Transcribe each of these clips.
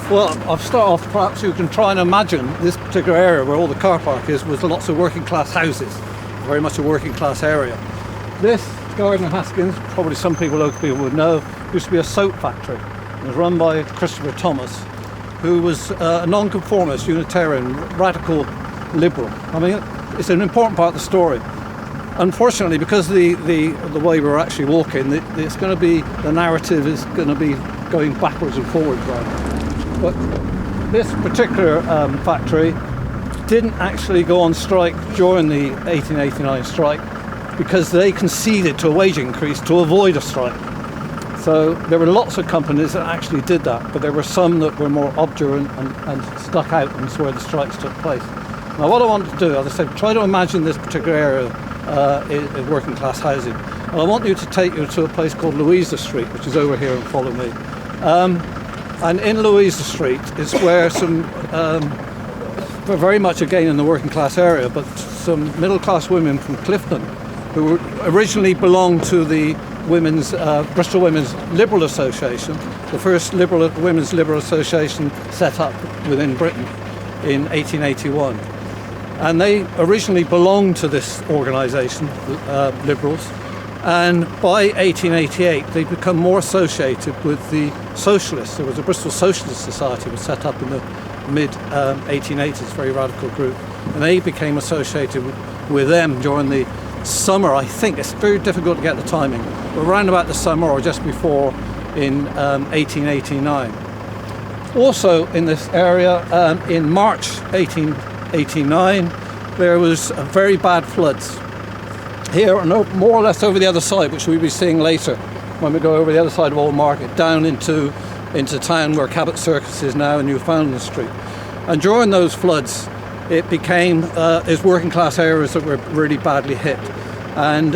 Well, I'll start off, perhaps you can try and imagine this particular area where all the car park is with lots of working class houses, very much a working class area. This, Garden Haskins, probably some people, local people would know, used to be a soap factory. It was run by Christopher Thomas, who was a non-conformist, Unitarian, radical liberal. I mean, it's an important part of the story. Unfortunately, because of the way we're actually walking, it's going to be, the narrative is going to be going backwards and forwards rather. But this particular factory didn't actually go on strike during the 1889 strike because they conceded to a wage increase to avoid a strike. So there were lots of companies that actually did that, but there were some that were more obdurate and stuck out, and that's where the strikes took place. Now what I want to do, as I said, try to imagine this particular area in working class housing. And I want you to take you to a place called Louisa Street, which is over here, and follow me. And in Louisa Street is where some, very much again in the working class area, but some middle class women from Clifton, who originally belonged to the Bristol Women's Liberal Association, the first women's liberal association set up within Britain in 1881. And they originally belonged to this organisation, Liberals, and by 1888 they become more associated with the Socialists. There was a Bristol Socialist Society was set up in the mid 1880s, very radical group, and they became associated with them during the summer. I think it's very difficult to get the timing, but around about the summer or just before in 1889. Also in this area, in March 1889, there was very bad floods here, more or less over the other side, which we'll be seeing later when we go over the other side of Old Market, down into town where Cabot Circus is now in Newfoundland Street. And during those floods, it became is working class areas that were really badly hit. And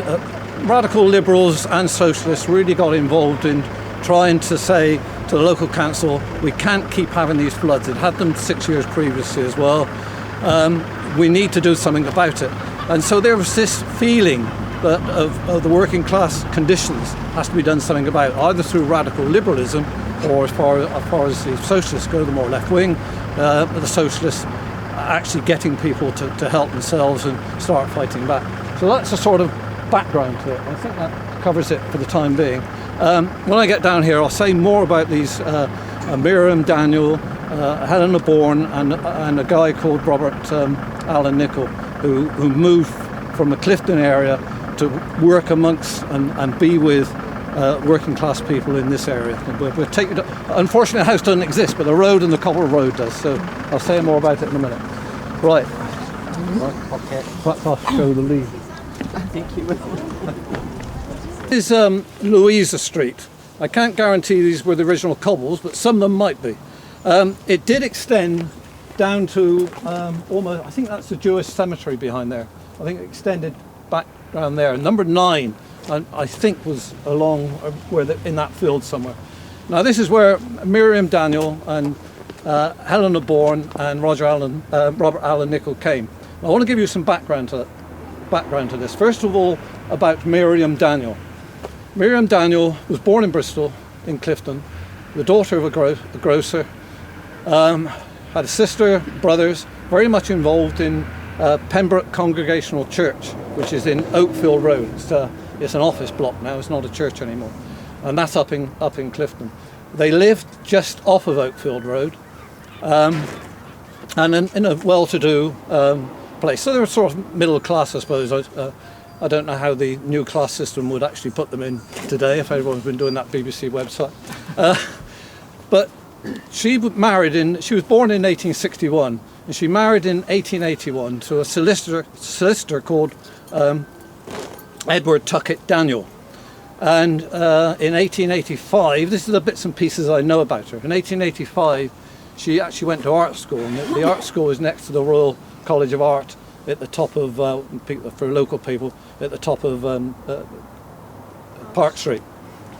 radical liberals and socialists really got involved in trying to say to the local council, we can't keep having these floods. It had them 6 years previously as well. We need to do something about it. And so there was this feeling that of the working class conditions has to be done something about, either through radical liberalism or as far as the socialists go, the more left wing, the socialists actually getting people to help themselves and start fighting back. So that's a sort of background to it. I think that covers it for the time being. When I get down here, I'll say more about these Miriam Daniel, Helena Bourne, and a guy called Robert Allen Nichol, who moved from the Clifton area to work amongst and be with working class people in this area. We'll take it. Unfortunately, the house doesn't exist, but the road and the cobble road does. So I'll say more about it in a minute. Right. Okay. Perhaps I'll show the lead. Thank you. This is Louisa Street. I can't guarantee these were the original cobbles, but some of them might be. It did extend down to almost, I think that's the Jewish cemetery behind there. I think it extended back around there. Number 9, I think, was along in that field somewhere. Now this is where Miriam Daniel and Helena Bourne and Robert Allen Nichol came. I want to give you some background to this. First of all, about Miriam Daniel. Miriam Daniel was born in Bristol, in Clifton, the daughter of a grocer. Had a sister, brothers, very much involved in Pembroke Congregational Church, which is in Oakfield Road. It's an office block now, it's not a church anymore. And that's up in Clifton. They lived just off of Oakfield Road, and in a well-to-do place. So they were sort of middle class, I suppose. I don't know how the new class system would actually put them in today, if everyone's been doing that BBC website. But she was born in 1861, and she married in 1881 to a solicitor called Edward Tuckett Daniel. And in 1885, this is the bits and pieces I know about her. In 1885, she actually went to art school, and the art school is next to the Royal College of Art at the top of, for local people, at the top of Park Street,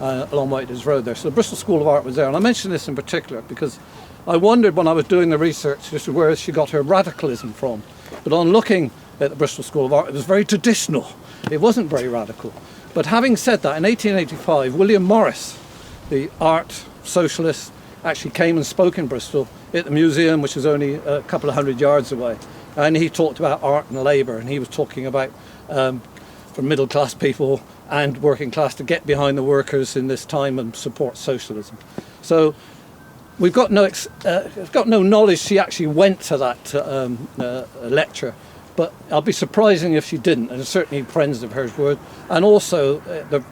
along Whitehead's Road there. So the Bristol School of Art was there. And I mention this in particular because I wondered when I was doing the research as to where she got her radicalism from. But on looking at the Bristol School of Art, it was very traditional. It wasn't very radical. But having said that, in 1885, William Morris, the art socialist, actually came and spoke in Bristol at the museum, which is only a couple of 100 yards away. And he talked about art and labour, and he was talking about for middle class people and working class to get behind the workers in this time and support socialism. So we've got no knowledge she actually went to that lecture, but I'll be surprising if she didn't, and certainly friends of hers would. And also,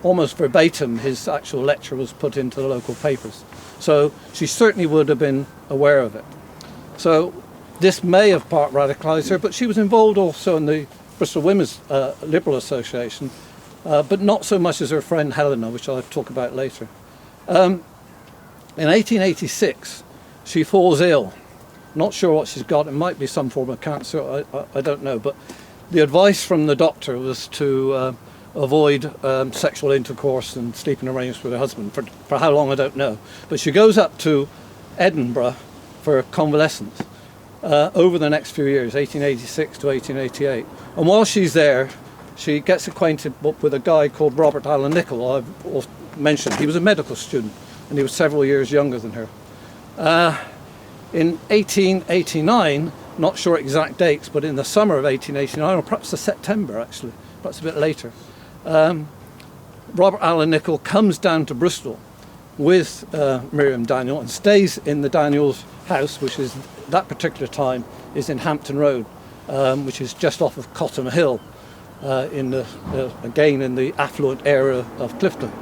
almost verbatim, his actual lecture was put into the local papers. So she certainly would have been aware of it. So this may have part radicalised her, but she was involved also in the Bristol Women's Liberal Association, but not so much as her friend Helena, which I'll talk about later. In 1886, she falls ill. Not sure what she's got. It might be some form of cancer. I don't know. But the advice from the doctor was to avoid sexual intercourse and sleeping arrangements with her husband. For how long, I don't know. But she goes up to Edinburgh for convalescence over the next few years, 1886 to 1888. And while she's there, she gets acquainted with a guy called Robert Allen Nichol. I've mentioned he was a medical student, and he was several years younger than her. In 1889, not sure exact dates, but in the summer of 1889, or perhaps the September actually, perhaps a bit later, Robert Allen Nichol comes down to Bristol with Miriam Daniel and stays in the Daniels' house, which is, that particular time, is in Hampton Road, which is just off of Cottam Hill, again in the affluent area of Clifton.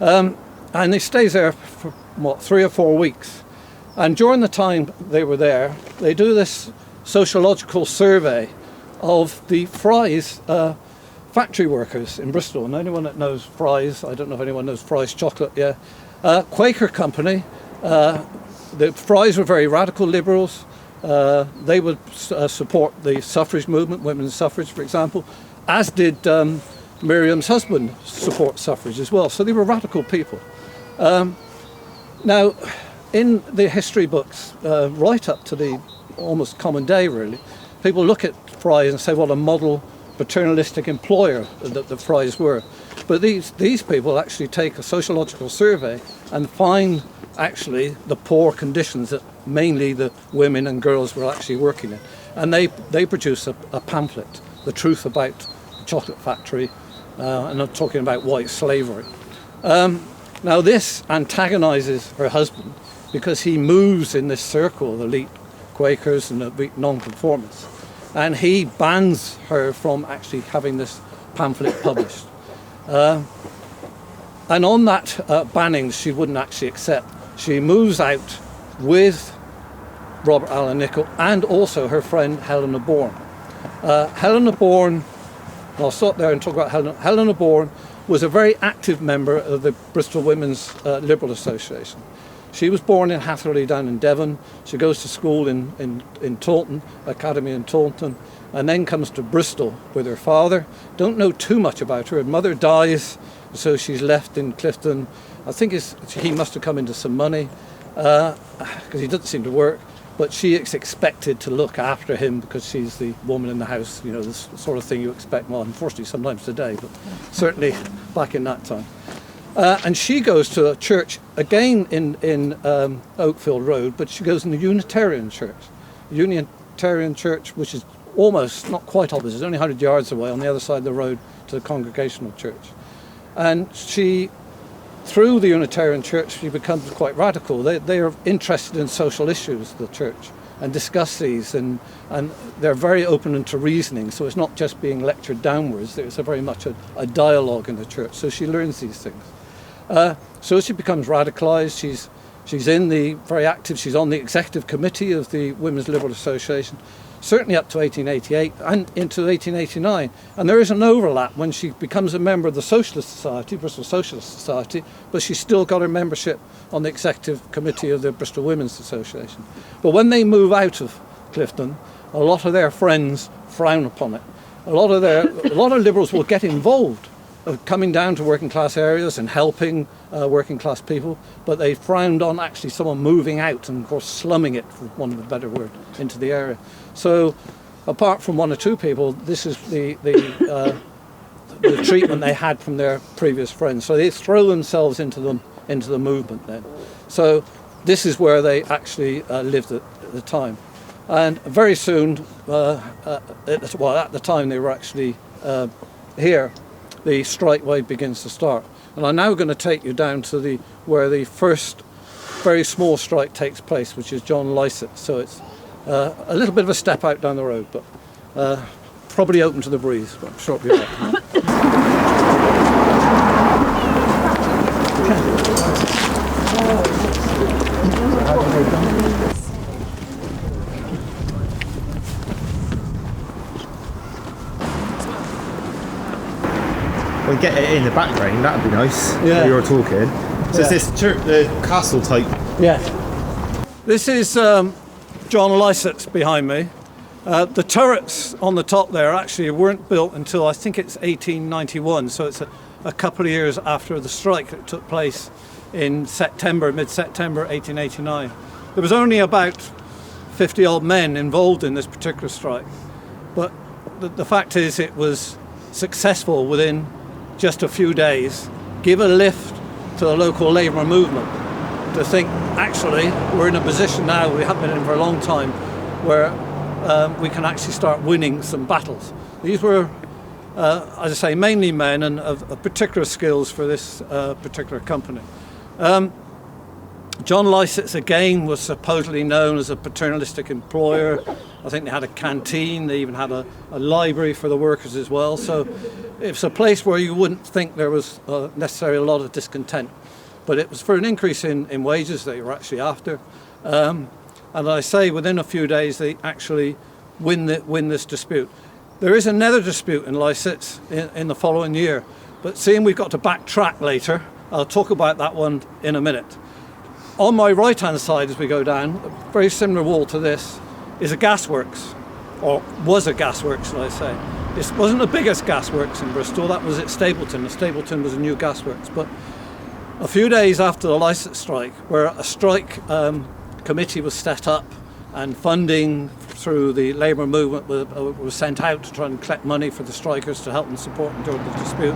And he stays there for, 3 or 4 weeks. And during the time they were there, they do this sociological survey of the Fry's factory workers in Bristol. And anyone that knows Fry's, I don't know if anyone knows Fry's chocolate, yeah. Quaker company. The Fry's were very radical liberals. They would support the suffrage movement, women's suffrage, for example, as did Miriam's husband support suffrage as well. So they were radical people. Now, in the history books, right up to the almost common day, really, people look at Fry's and say, what a model paternalistic employer that the Fry's were. But these people actually take a sociological survey and find actually the poor conditions that mainly the women and girls were actually working in. And they produce a pamphlet, The Truth About the Chocolate Factory, and I'm talking about white slavery. Now this antagonises her husband because he moves in this circle of elite Quakers and elite non-conformists, and he bans her from actually having this pamphlet published. And on that banning she wouldn't actually accept. She moves out with Robert Allen Nichol and also her friend Helena Bourne. Helena Bourne, I'll stop there and talk about Helena. Helena Bourne was a very active member of the Bristol Women's Liberal Association. She was born in Hatherley down in Devon. She goes to school in Taunton, Academy in Taunton, and then comes to Bristol with her father. Don't know too much about her. Her mother dies, so she's left in Clifton. I think he must have come into some money because he doesn't seem to work. But she is expected to look after him because she's the woman in the house, you know, this sort of thing you expect, well, unfortunately sometimes today, but certainly back in that time. And she goes to a church, again in Oakfield Road, but she goes in the Unitarian church. Unitarian church, which is almost, not quite opposite, it's only 100 yards away on the other side of the road to the Congregational church. And she, through the Unitarian church, she becomes quite radical. They are interested in social issues, the church, and discuss these, and they're very open into reasoning, so it's not just being lectured downwards, there's very much a dialogue in the church, so she learns these things. So she becomes radicalised. She's very active, she's on the executive committee of the Women's Liberal Association, certainly up to 1888 and into 1889. And there is an overlap when she becomes a member of the Socialist Society, Bristol Socialist Society, but she's still got her membership on the executive committee of the Bristol Women's Association. But when they move out of Clifton, a lot of their friends frown upon it. A lot of liberals will get involved of coming down to working class areas and helping working class people, but they frowned on actually someone moving out and of course slumming it, for want of a better word, into the area. So apart from one or two people, this is the treatment they had from their previous friends. So they throw themselves into the movement then. So this is where they actually lived at the time. And very soon, at the time they were actually here, the strike wave begins to start. And I'm now going to take you down to where the first very small strike takes place, which is John Lycett. So it's a little bit of a step out down the road, but probably open to the breeze, but I'm sure it'll be all right. We'll get it in the background, that'd be nice. Yeah. You're talking. So it's this the castle type. Yes. This is John Lycett's behind me. The turrets on the top there actually weren't built until I think it's 1891, so it's a couple of years after the strike that took place in mid-September 1889. There was only about 50 odd men involved in this particular strike, but the fact is it was successful within just a few days, give a lift to the local labour movement to think, actually, we're in a position now, we haven't been in for a long time, where we can actually start winning some battles. These were, as I say, mainly men and of particular skills for this particular company. John Lycett, again, was supposedly known as a paternalistic employer. I think they had a canteen, they even had a library for the workers as well. So it's a place where you wouldn't think there was necessarily a lot of discontent. But it was for an increase in wages they were actually after. And I say within a few days they actually win this dispute. There is another dispute in Lycett in the following year. But seeing we've got to backtrack later, I'll talk about that one in a minute. On my right-hand side as we go down, a very similar wall to this, is a gasworks, or was a gasworks, shall I say. This wasn't the biggest gasworks in Bristol, that was at Stapleton. Stapleton was a new gasworks. But a few days after the Lycett strike, where a strike committee was set up and funding through the labour movement was sent out to try and collect money for the strikers to help them support them during the dispute,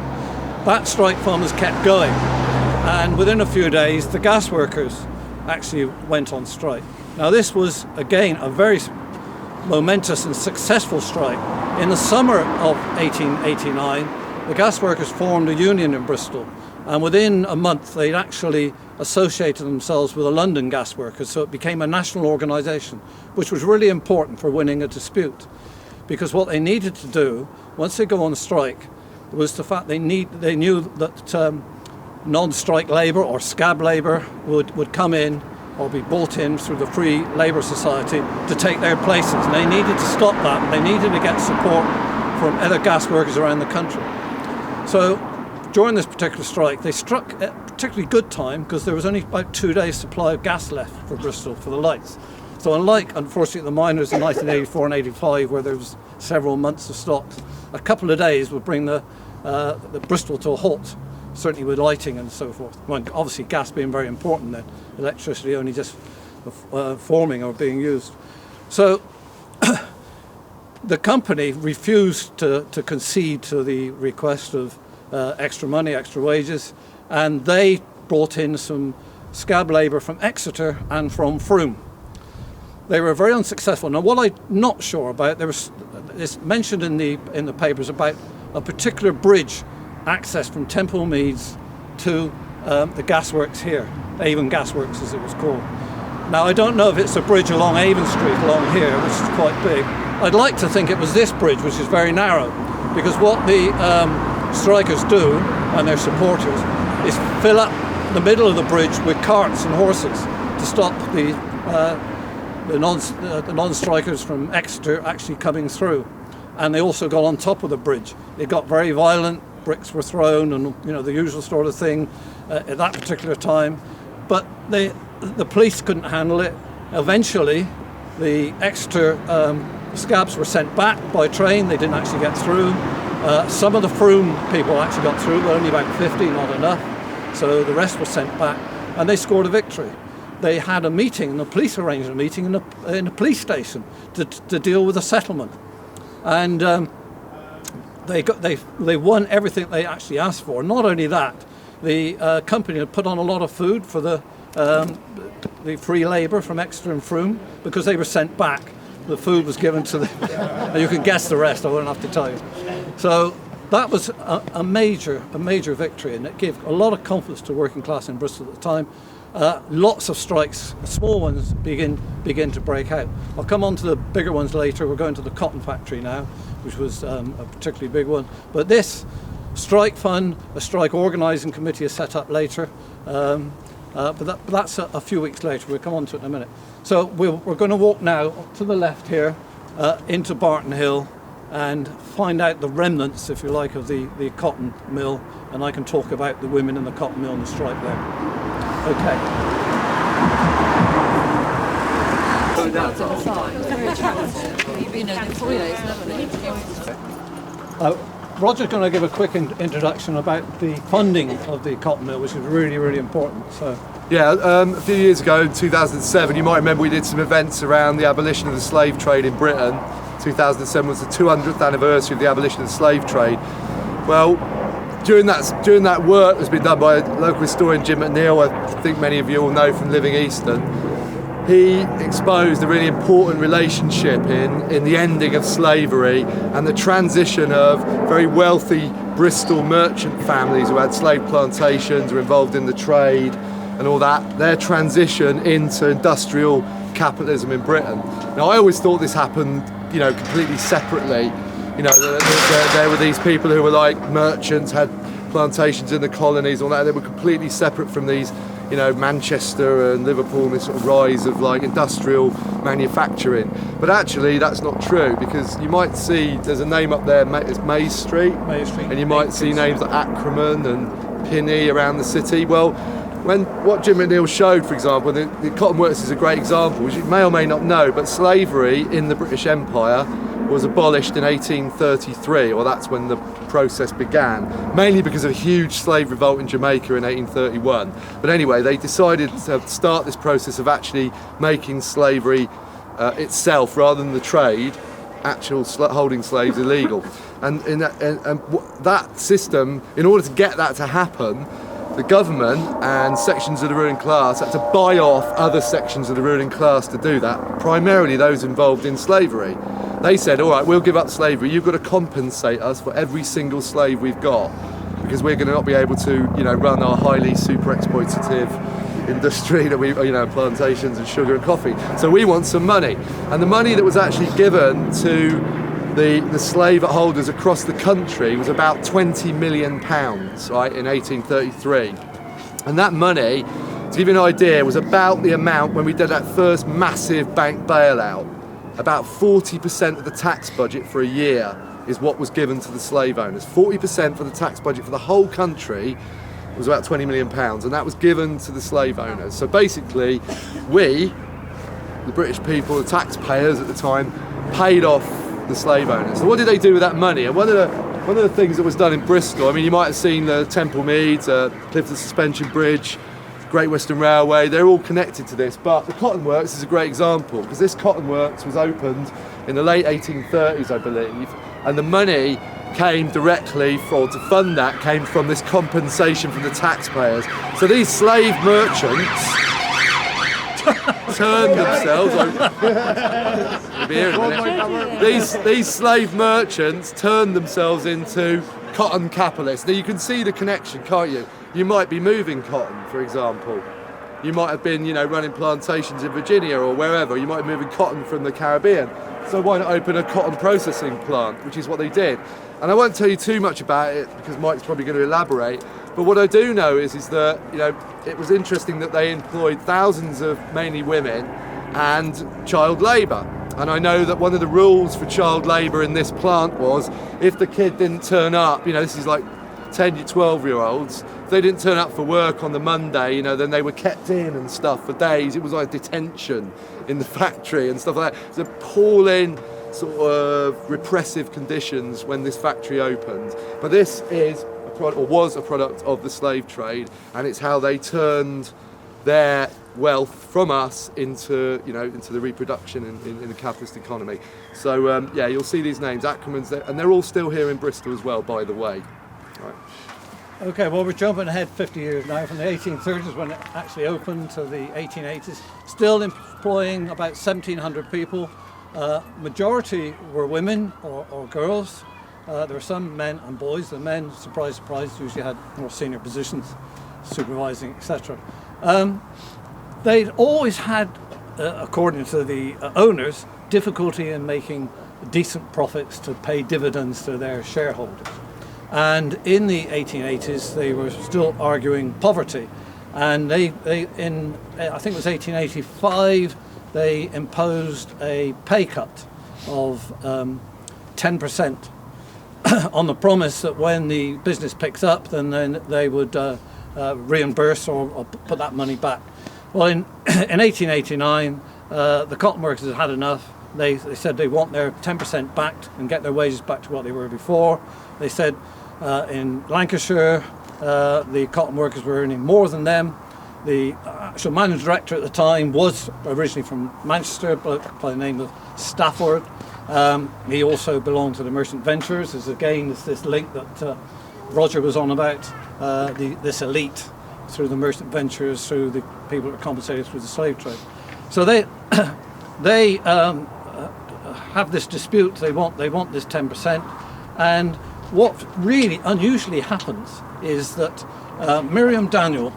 that strike fund was kept going. And within a few days, the gas workers actually went on strike. Now this was, again, a very momentous and successful strike. In the summer of 1889, the gas workers formed a union in Bristol, and within a month they'd actually associated themselves with the London gas workers, so it became a national organisation, which was really important for winning a dispute. Because what they needed to do, once they go on strike, was the fact they knew that non-strike labour or scab labour would come in or be bought in through the Free Labour Society to take their places. And they needed to stop that, and they needed to get support from other gas workers around the country. So during this particular strike, they struck at a particularly good time because there was only about 2 days' supply of gas left for Bristol for the lights. So unlike, unfortunately, the miners in 1984 and 85, where there was several months of stocks, a couple of days would bring the Bristol to a halt, certainly with lighting and so forth. Well, obviously gas being very important then, electricity only just forming or being used. So the company refused to concede to the request of extra money, extra wages, and they brought in some scab labour from Exeter and from Frome. They were very unsuccessful. Now what I'm not sure about, it's mentioned in the papers about a particular bridge access from Temple Meads to the gasworks here, Avon Gasworks as it was called. Now I don't know if it's a bridge along Avon Street along here, which is quite big. I'd like to think it was this bridge, which is very narrow, because what the strikers do, and their supporters, is fill up the middle of the bridge with carts and horses to stop the non-strikers from Exeter actually coming through. And they also got on top of the bridge. It got very violent, bricks were thrown, and the usual sort of thing at that particular time. But the police couldn't handle it. Eventually, the Exeter scabs were sent back by train. They didn't actually get through. Some of the Frome people actually got through, but only about 50, not enough. So the rest were sent back, and they scored a victory. They had a meeting, and the police arranged a meeting in a police station to deal with a settlement. And they won everything they actually asked for. Not only that, the company had put on a lot of food for the the free labour from Exeter and Frome, because they were sent back. The food was given to them. You can guess the rest, I won't have to tell you. So that was a major victory, and it gave a lot of confidence to working class in Bristol at the time. Lots of strikes, small ones, begin to break out. I'll come on to the bigger ones later. We're going to the cotton factory now, which was a particularly big one. But this strike fund, a strike organising committee is set up later. But that's a few weeks later. We'll come on to it in a minute. So we're going to walk now to the left here into Barton Hill and find out the remnants, if you like, of the cotton mill, and I can talk about the women in the cotton mill and the strike there. Okay. You've been in 4 days, haven't you? Roger's going to give a quick introduction about the funding of the cotton mill, which is really, really important. So. Yeah, a few years ago, in 2007, you might remember we did some events around the abolition of the slave trade in Britain. 2007 was the 200th anniversary of the abolition of the slave trade. Well, during that work that's been done by local historian Jim McNeill, I think many of you all know from living Easton, he exposed a really important relationship in the ending of slavery and the transition of very wealthy Bristol merchant families who had slave plantations, were involved in the trade and all that, their transition into industrial capitalism in Britain. Now, I always thought this happened, completely separately. There were these people who were like merchants, had plantations in the colonies, all that. They were completely separate from these, Manchester and Liverpool and this sort of rise of like industrial manufacturing. But actually, that's not true, because you might see there's a name up there, it's Maze Street, and you might see names like Ackerman and Pinney around the city. Well, what Jim McNeill showed, for example, the cotton works is a great example, which you may or may not know, but slavery in the British Empire was abolished in 1833, or that's when the process began, mainly because of a huge slave revolt in Jamaica in 1831. But anyway, they decided to start this process of actually making slavery itself, rather than the trade, holding slaves illegal. And that system, in order to get that to happen, the government and sections of the ruling class had to buy off other sections of the ruling class to do that, primarily those involved in slavery. They said, all right, we'll give up slavery, you've got to compensate us for every single slave we've got, because we're going to not be able to, run our highly super exploitative industry that we, plantations and sugar and coffee. So we want some money. And the money that was actually given to the slave holders across the country was about £20 million, right, in 1833. And that money, to give you an idea, was about the amount when we did that first massive bank bailout. About 40% of the tax budget for a year is what was given to the slave owners. 40% for the tax budget for the whole country was about £20 million, and that was given to the slave owners. So basically, we, the British people, the taxpayers at the time, paid off the slave owners. So what did they do with that money? And one of the things that was done in Bristol, you might have seen the Temple Meads, Clifton Suspension Bridge, Great Western Railway, they're all connected to this, but the Cotton Works is a great example, because this Cotton Works was opened in the late 1830s, I believe, and the money came directly, to fund that, came from this compensation from the taxpayers. So these slave merchants turned themselves these slave merchants turned themselves into cotton capitalists. Now you can see the connection, can't you? You might be moving cotton, for example. You might have been, running plantations in Virginia or wherever. You might be moving cotton from the Caribbean. So why not open a cotton processing plant, which is what they did. And I won't tell you too much about it, because Mike's probably going to elaborate. But what I do know is that, it was interesting that they employed thousands of mainly women and child labour. And I know that one of the rules for child labour in this plant was, if the kid didn't turn up, this is like 10 to 12-year-olds, if they didn't turn up for work on the Monday, then they were kept in and stuff for days. It was like detention in the factory and stuff like that. It's appalling sort of repressive conditions when this factory opened. But this is was a product of the slave trade, and it's how they turned their wealth from us into the reproduction in the capitalist economy. So you'll see these names, Ackerman's, and they're all still here in Bristol as well, by the way. Right. Okay, well, we're jumping ahead 50 years now, from the 1830s when it actually opened to the 1880s. Still employing about 1,700 people. Majority were women or girls. There were some men and boys. The men, surprise, surprise, usually had more senior positions, supervising, etc. They'd always had, according to the owners, difficulty in making decent profits to pay dividends to their shareholders. And in the 1880s, they were still arguing poverty. And I think it was 1885, they imposed a pay cut of 10% on the promise that when the business picks up, then they would reimburse or put that money back. Well, in 1889, the cotton workers had enough. They said they want their 10% back and get their wages back to what they were before. They said in Lancashire, the cotton workers were earning more than them. The actual managing director at the time was originally from Manchester, but by the name of Stafford. He also belonged to the Merchant Ventures. There's this link that Roger was on about, this elite through the Merchant Ventures, through the people that are compensated through the slave trade. So they have this dispute. They want this 10%, and what really unusually happens is that Miriam Daniel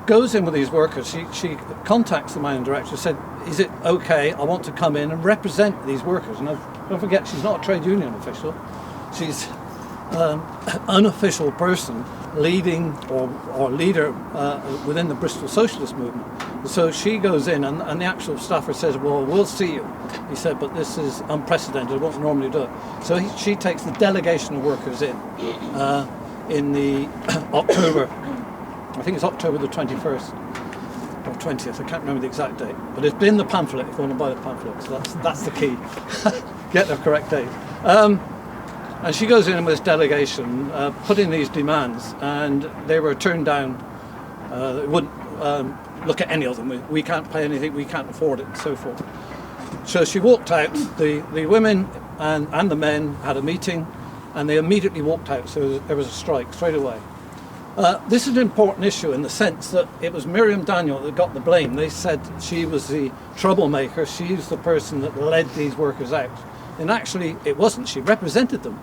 goes in with these workers. She contacts the managing director, said, is it okay, I want to come in and represent these workers. And don't forget, she's not a trade union official. She's an unofficial person leading or leader within the Bristol Socialist movement. So she goes in and the actual staffer says, well, we'll see you. He said, but this is unprecedented, I won't normally do it. So she takes the delegation of workers in the October, I think it's October the 21st or 20th, I can't remember the exact date, but it's in the pamphlet if you want to buy the pamphlet, so that's the key. Get the correct date. And she goes in with this delegation, putting these demands, and they were turned down. They wouldn't look at any of them. We can't pay anything, we can't afford it, and so forth. So she walked out. The women and the men had a meeting, and they immediately walked out, so there was a strike straight away. This is an important issue in the sense that it was Miriam Daniel that got the blame. They said she was the troublemaker, she's the person that led these workers out. And actually it wasn't, she represented them.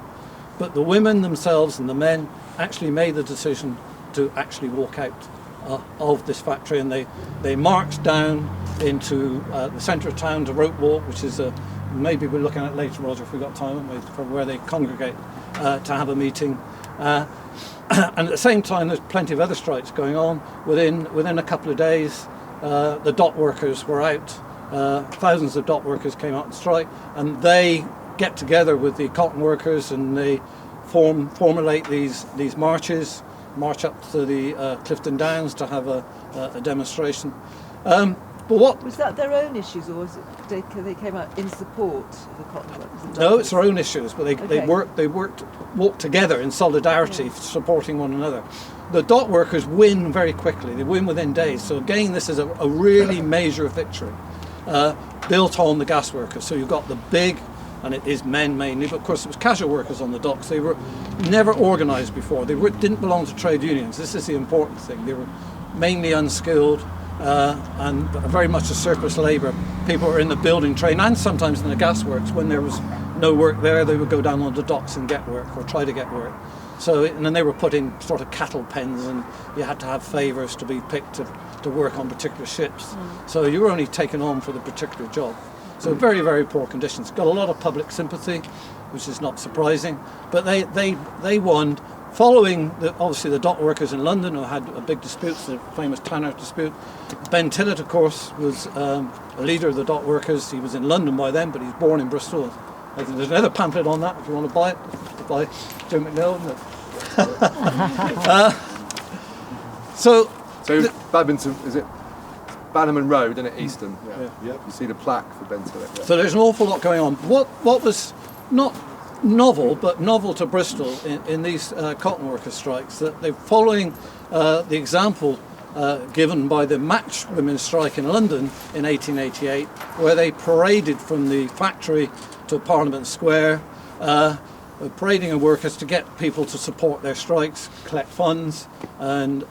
But the women themselves and the men actually made the decision to actually walk out of this factory, and they marched down into the centre of town to Rope Walk, which is maybe we're looking at later, Roger, if we've got time, from where they congregate to have a meeting. And at the same time, there's plenty of other strikes going on. Within a couple of days, the dock workers were out. Thousands of dock workers came out on strike, and they get together with the cotton workers and they formulate these marches, march up to the Clifton Downs to have a demonstration. But what was that, their own issues, or was it they came out in support of the cotton workers? No, it's their own issues, but they walked together in solidarity, supporting one another. The dock workers win very quickly; they win within days. So again, this is a really major victory built on the gas workers. So you've got the big, and it is men mainly, but of course it was casual workers on the docks. They were never organised before. They didn't belong to trade unions. This is the important thing. They were mainly unskilled. And very much a surplus labour. People were in the building trade and sometimes in the gasworks. When there was no work there, they would go down on the docks and get work or try to get work. So, and then they were put in sort of cattle pens, and you had to have favours to be picked to work on particular ships. So you were only taken on for the particular job. So very, very poor conditions. Got a lot of public sympathy, which is not surprising. But they won. Following, obviously, the dock workers in London who had a big dispute, the famous Tanner dispute. Ben Tillett, of course, was a leader of the dock workers. He was in London by then, but he's born in Bristol. I think there's another pamphlet on that if you want to buy it, by Joe McNeil. So Badminton, is it Bannerman Road, isn't it, Easton? Yeah. You see the plaque for Ben Tillett. Yeah. So there's an awful lot going on. What was not novel, but novel to Bristol in these cotton workers' strikes, that they're following the example given by the match women's strike in London in 1888, where they paraded from the factory to Parliament Square. parading of workers to get people to support their strikes, collect funds, and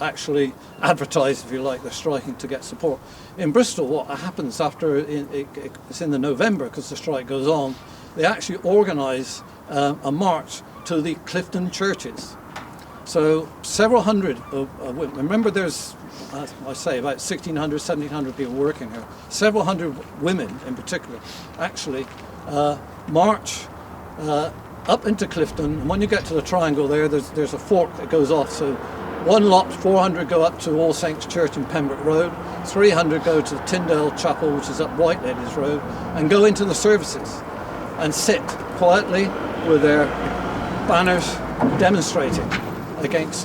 actually advertise, if you like, they're striking to get support. In Bristol, what happens after it's in the November, because the strike goes on, they actually organise a march to the Clifton churches. So several hundred of women. Remember, there's, I say, about 1,600, 1,700 people working here. Several hundred women, in particular, actually march up into Clifton. And when you get to the triangle there's a fork that goes off. So one lot, 400 go up to All Saints Church in Pembroke Road. 300 go to the Tyndale Chapel, which is up White Ladies Road, and go into the services and sit quietly with their banners demonstrating against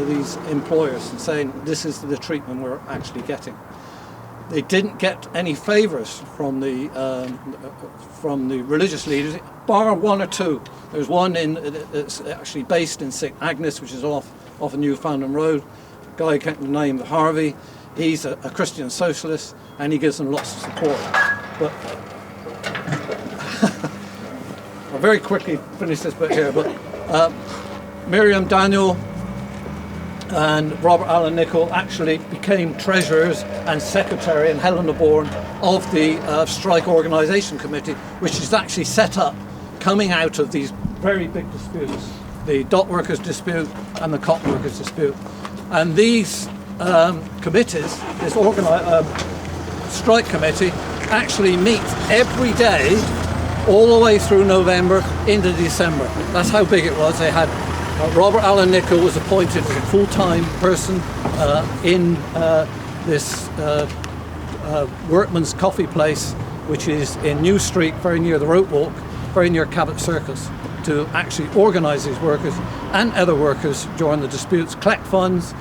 these employers and saying this is the treatment we're actually getting. They didn't get any favours from the religious leaders, bar one or two. There's one that's actually based in St Agnes, which is off a Newfoundland Road. A guy named Harvey. He's a Christian socialist, and he gives them lots of support. But I'll very quickly finish this bit here. But Miriam Daniel and Robert Allen Nichol actually became treasurers and secretary, and Helena Bourne, of the Strike Organisation Committee, which is actually set up coming out of these very big disputes, the dock workers dispute and the cotton workers dispute. And these committees, this strike committee, actually meet every day all the way through November into December. That's how big it was. They had Robert Allen Nichol was appointed as a full-time person in this workman's coffee place, which is in New Street, very near the Rope Walk, very near Cabot Circus, to actually organise these workers and other workers during the disputes, collect funds,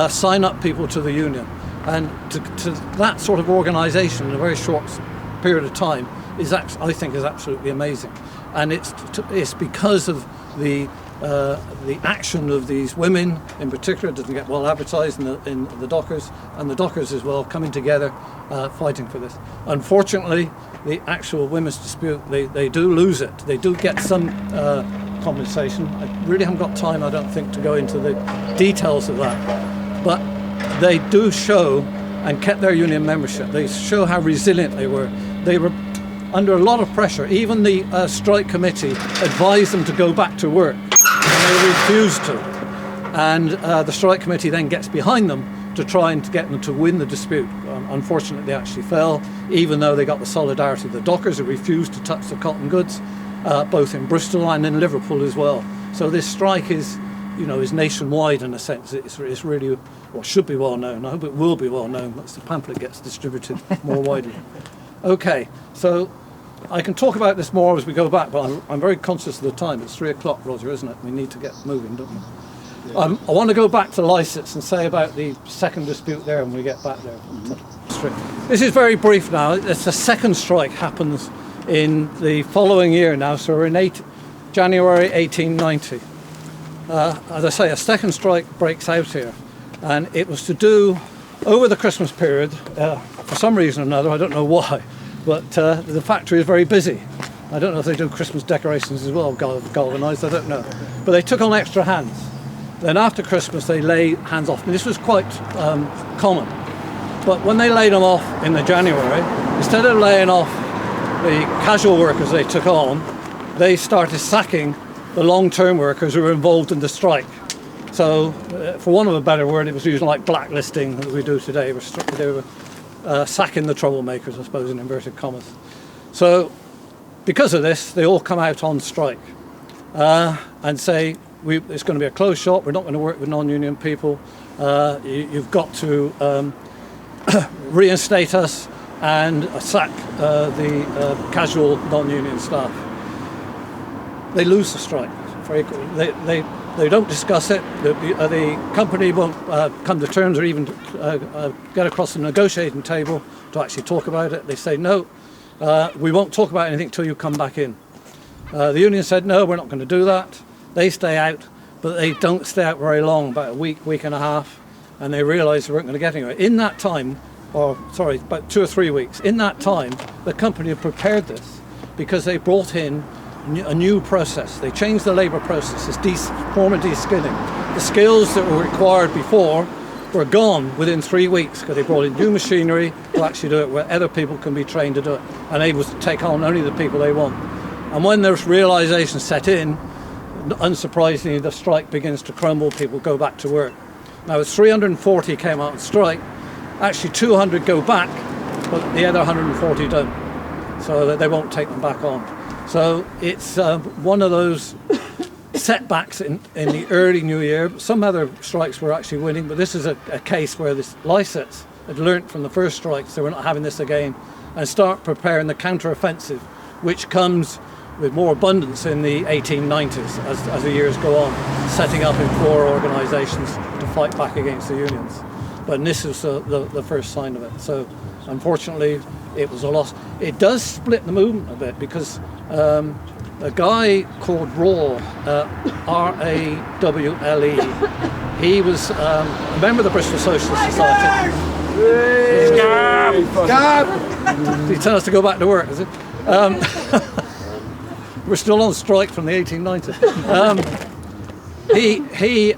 sign up people to the union. And to that sort of organisation in a very short period of time I think is absolutely amazing. And it's because of the action of these women in particular. It doesn't get well advertised in the dockers, and the dockers as well, coming together fighting for this. Unfortunately, the actual women's dispute, they do lose it. They do get some compensation. I really haven't got time, I don't think, to go into the details of that, but they do show and kept their union membership. They show how resilient they were. They were under a lot of pressure. Even the strike committee advised them to go back to work, and they refused to. And the strike committee then gets behind them to try and to get them to win the dispute. Unfortunately, they actually fell, even though they got the solidarity of the dockers who refused to touch the cotton goods, both in Bristol and in Liverpool as well. So this strike is nationwide in a sense. It's really, well, should be well known. I hope it will be well known once the pamphlet gets distributed more widely. Okay, so I can talk about this more as we go back, but I'm very conscious of the time. It's 3 o'clock, Roger, isn't it? We need to get moving, don't we? Yeah. I want to go back to Lysets and say about the second dispute there when we get back there. Mm-hmm. This is very brief now. It's the second strike happens in the following year now, so we're in January 1890. As I say, a second strike breaks out here, and it was to do over the Christmas period. For some reason or another, I don't know why, but the factory is very busy. I don't know if they do Christmas decorations as well, galvanised, I don't know. But they took on extra hands. Then after Christmas, they lay hands off. And this was quite common. But when they laid them off in the January, instead of laying off the casual workers they took on, they started sacking the long-term workers who were involved in the strike. So, for want of a better word, it was using like blacklisting that we do today. They were sacking the troublemakers, I suppose, in inverted commas. So, because of this, they all come out on strike and say, it's going to be a closed shop, we're not going to work with non-union people, you've got to reinstate us and sack the casual non-union staff. They lose the strike. They don't discuss it. The company won't come to terms or even get across the negotiating table to actually talk about it. They say, no, we won't talk about anything till you come back in. The union said, no, we're not going to do that. They stay out, but they don't stay out very long, about a week and a half, and they realise they weren't going to get anywhere. In that time, about 2 or 3 weeks, in that time, the company had prepared this because they brought in a new process. They changed the labour process. It's form of de-skilling. The skills that were required before were gone within 3 weeks because they brought in new machinery to actually do it where other people can be trained to do it and able to take on only the people they want. And when this realisation set in, unsurprisingly, the strike begins to crumble, people go back to work. Now, as 340 came out on strike, actually 200 go back, but the other 140 don't, so that they won't take them back on. So it's one of those setbacks in the early new year. Some other strikes were actually winning, but this is a case where this Lycets had learnt from the first strike, so we're not having this again, and start preparing the counter-offensive, which comes with more abundance in the 1890s as the years go on, setting up in 4 organisations to fight back against the unions. But this is the first sign of it. So unfortunately, it was a loss. It does split the movement a bit because a guy called Rawl, R-A-W-L-E, he was a member of the Bristol Socialist Society. Did he tell us to go back to work, is it? We're still on strike from the 1890s. He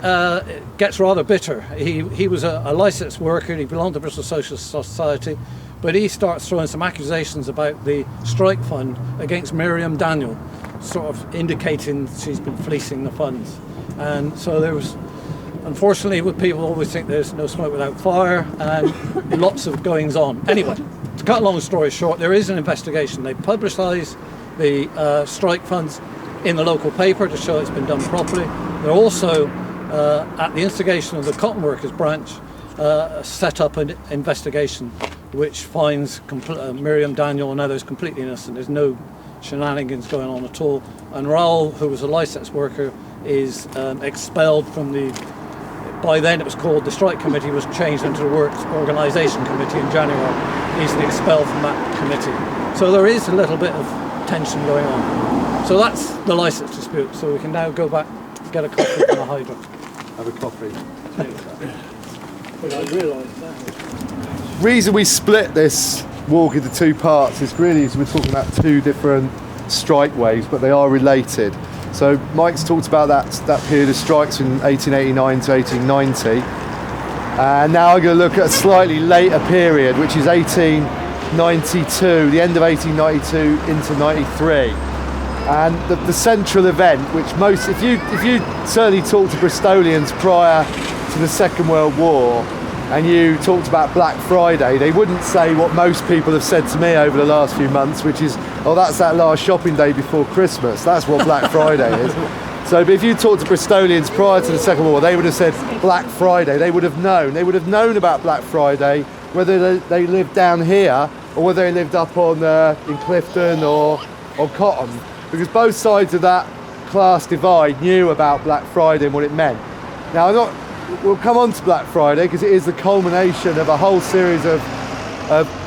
gets rather bitter. He was a licensed worker and he belonged to the Bristol Socialist Society, but he starts throwing some accusations about the strike fund against Miriam Daniel, sort of indicating she's been fleecing the funds. And so there was, unfortunately, with people always think there's no smoke without fire, and lots of goings on. Anyway, to cut a long story short, there is an investigation. They publicise the strike funds in the local paper to show it's been done properly. They're also, at the instigation of the Cotton Workers branch, set up an investigation which finds Miriam Daniel and others completely innocent. There's no shenanigans going on at all. And Raoul, who was a licensed worker, is expelled from the, by then it was called the Strike Committee, was changed into the Works Organisation Committee in January. He's expelled from that committee. So there is a little bit of tension going on. So that's the licence dispute. So we can now go back, get a coffee from the Hydra. Have a coffee. But I realised that. Reason we split this walk into 2 parts is really we're talking about 2 different strike waves, but they are related. So Mike's talked about that period of strikes from 1889 to 1890, and now I'm going to look at a slightly later period, which is 1892, the end of 1892 into 93. And the central event, which most, if you certainly talk to Bristolians prior to the Second World War, and you talked about Black Friday, they wouldn't say what most people have said to me over the last few months, which is, oh, that's that last shopping day before Christmas. That's what Black Friday is. So but if you talk to Bristolians prior to the Second World War, they would have said Black Friday. They would have known about Black Friday, whether they lived down here or whether they lived up on in Clifton or on Cotton, because both sides of that class divide knew about Black Friday and what it meant. Now, we'll come on to Black Friday because it is the culmination of a whole series of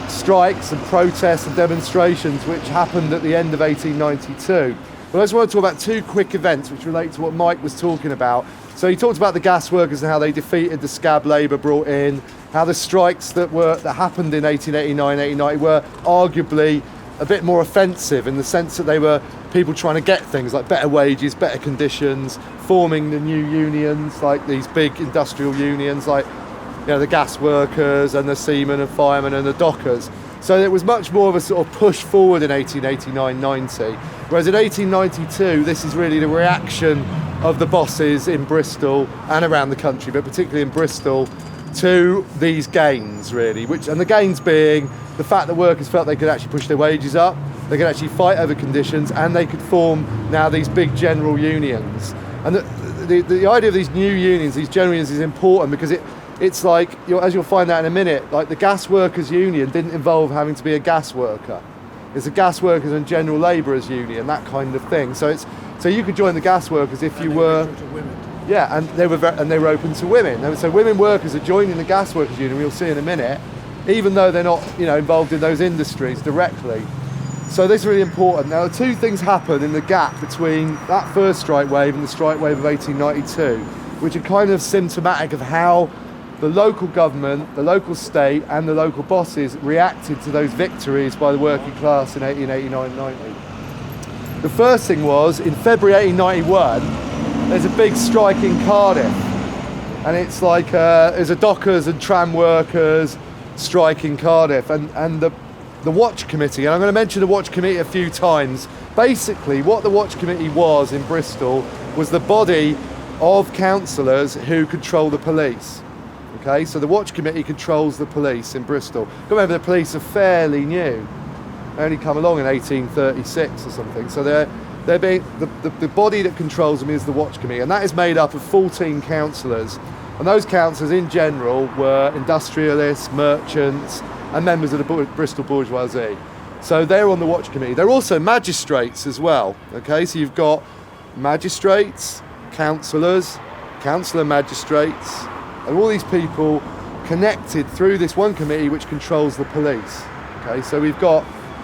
strikes and protests and demonstrations which happened at the end of 1892. But I just want to talk about 2 quick events which relate to what Mike was talking about. So he talked about the gas workers and how they defeated the scab labour brought in, how the strikes that happened in 1889, 1890 were arguably a bit more offensive in the sense that they were people trying to get things like better wages, better conditions, forming the new unions, like these big industrial unions, like the gas workers and the seamen and firemen and the dockers. So it was much more of a sort of push forward in 1889-90, whereas in 1892 this is really the reaction of the bosses in Bristol and around the country, but particularly in Bristol, to these gains really, and the gains being the fact that workers felt they could actually push their wages up, they could actually fight over conditions, and they could form now these big general unions. And the idea of these new unions, these general unions, is important because it's like, as you'll find out in a minute, like the gas workers union didn't involve having to be a gas worker. It's a gas workers and general labourers union, that kind of thing. So you could join the gas workers if you were. Yeah, and they were open to women. And so women workers are joining the gas workers union. We'll see in a minute, even though they're not, involved in those industries directly. So this is really important. Now, 2 things happen in the gap between that first strike wave and the strike wave of 1892, which are kind of symptomatic of how the local government, the local state, and the local bosses reacted to those victories by the working class in 1889-90. The first thing was, in February 1891, there's a big strike in Cardiff. And it's like, there's a dockers and tram workers strike in Cardiff. And the Watch Committee, and I'm going to mention the Watch Committee a few times. Basically, what the Watch Committee was in Bristol was the body of councillors who control the police. Okay, so the Watch Committee controls the police in Bristol. Remember, the police are fairly new. They only come along in 1836 or something. So they're being the body that controls them is the Watch Committee, and that is made up of 14 councillors. And those councillors in general were industrialists, merchants, and members of the Bristol bourgeoisie. So they're on the Watch Committee. They're also magistrates as well. Okay, so you've got magistrates, councillors, councillor magistrates, and all these people connected through this one committee which controls the police. Okay, so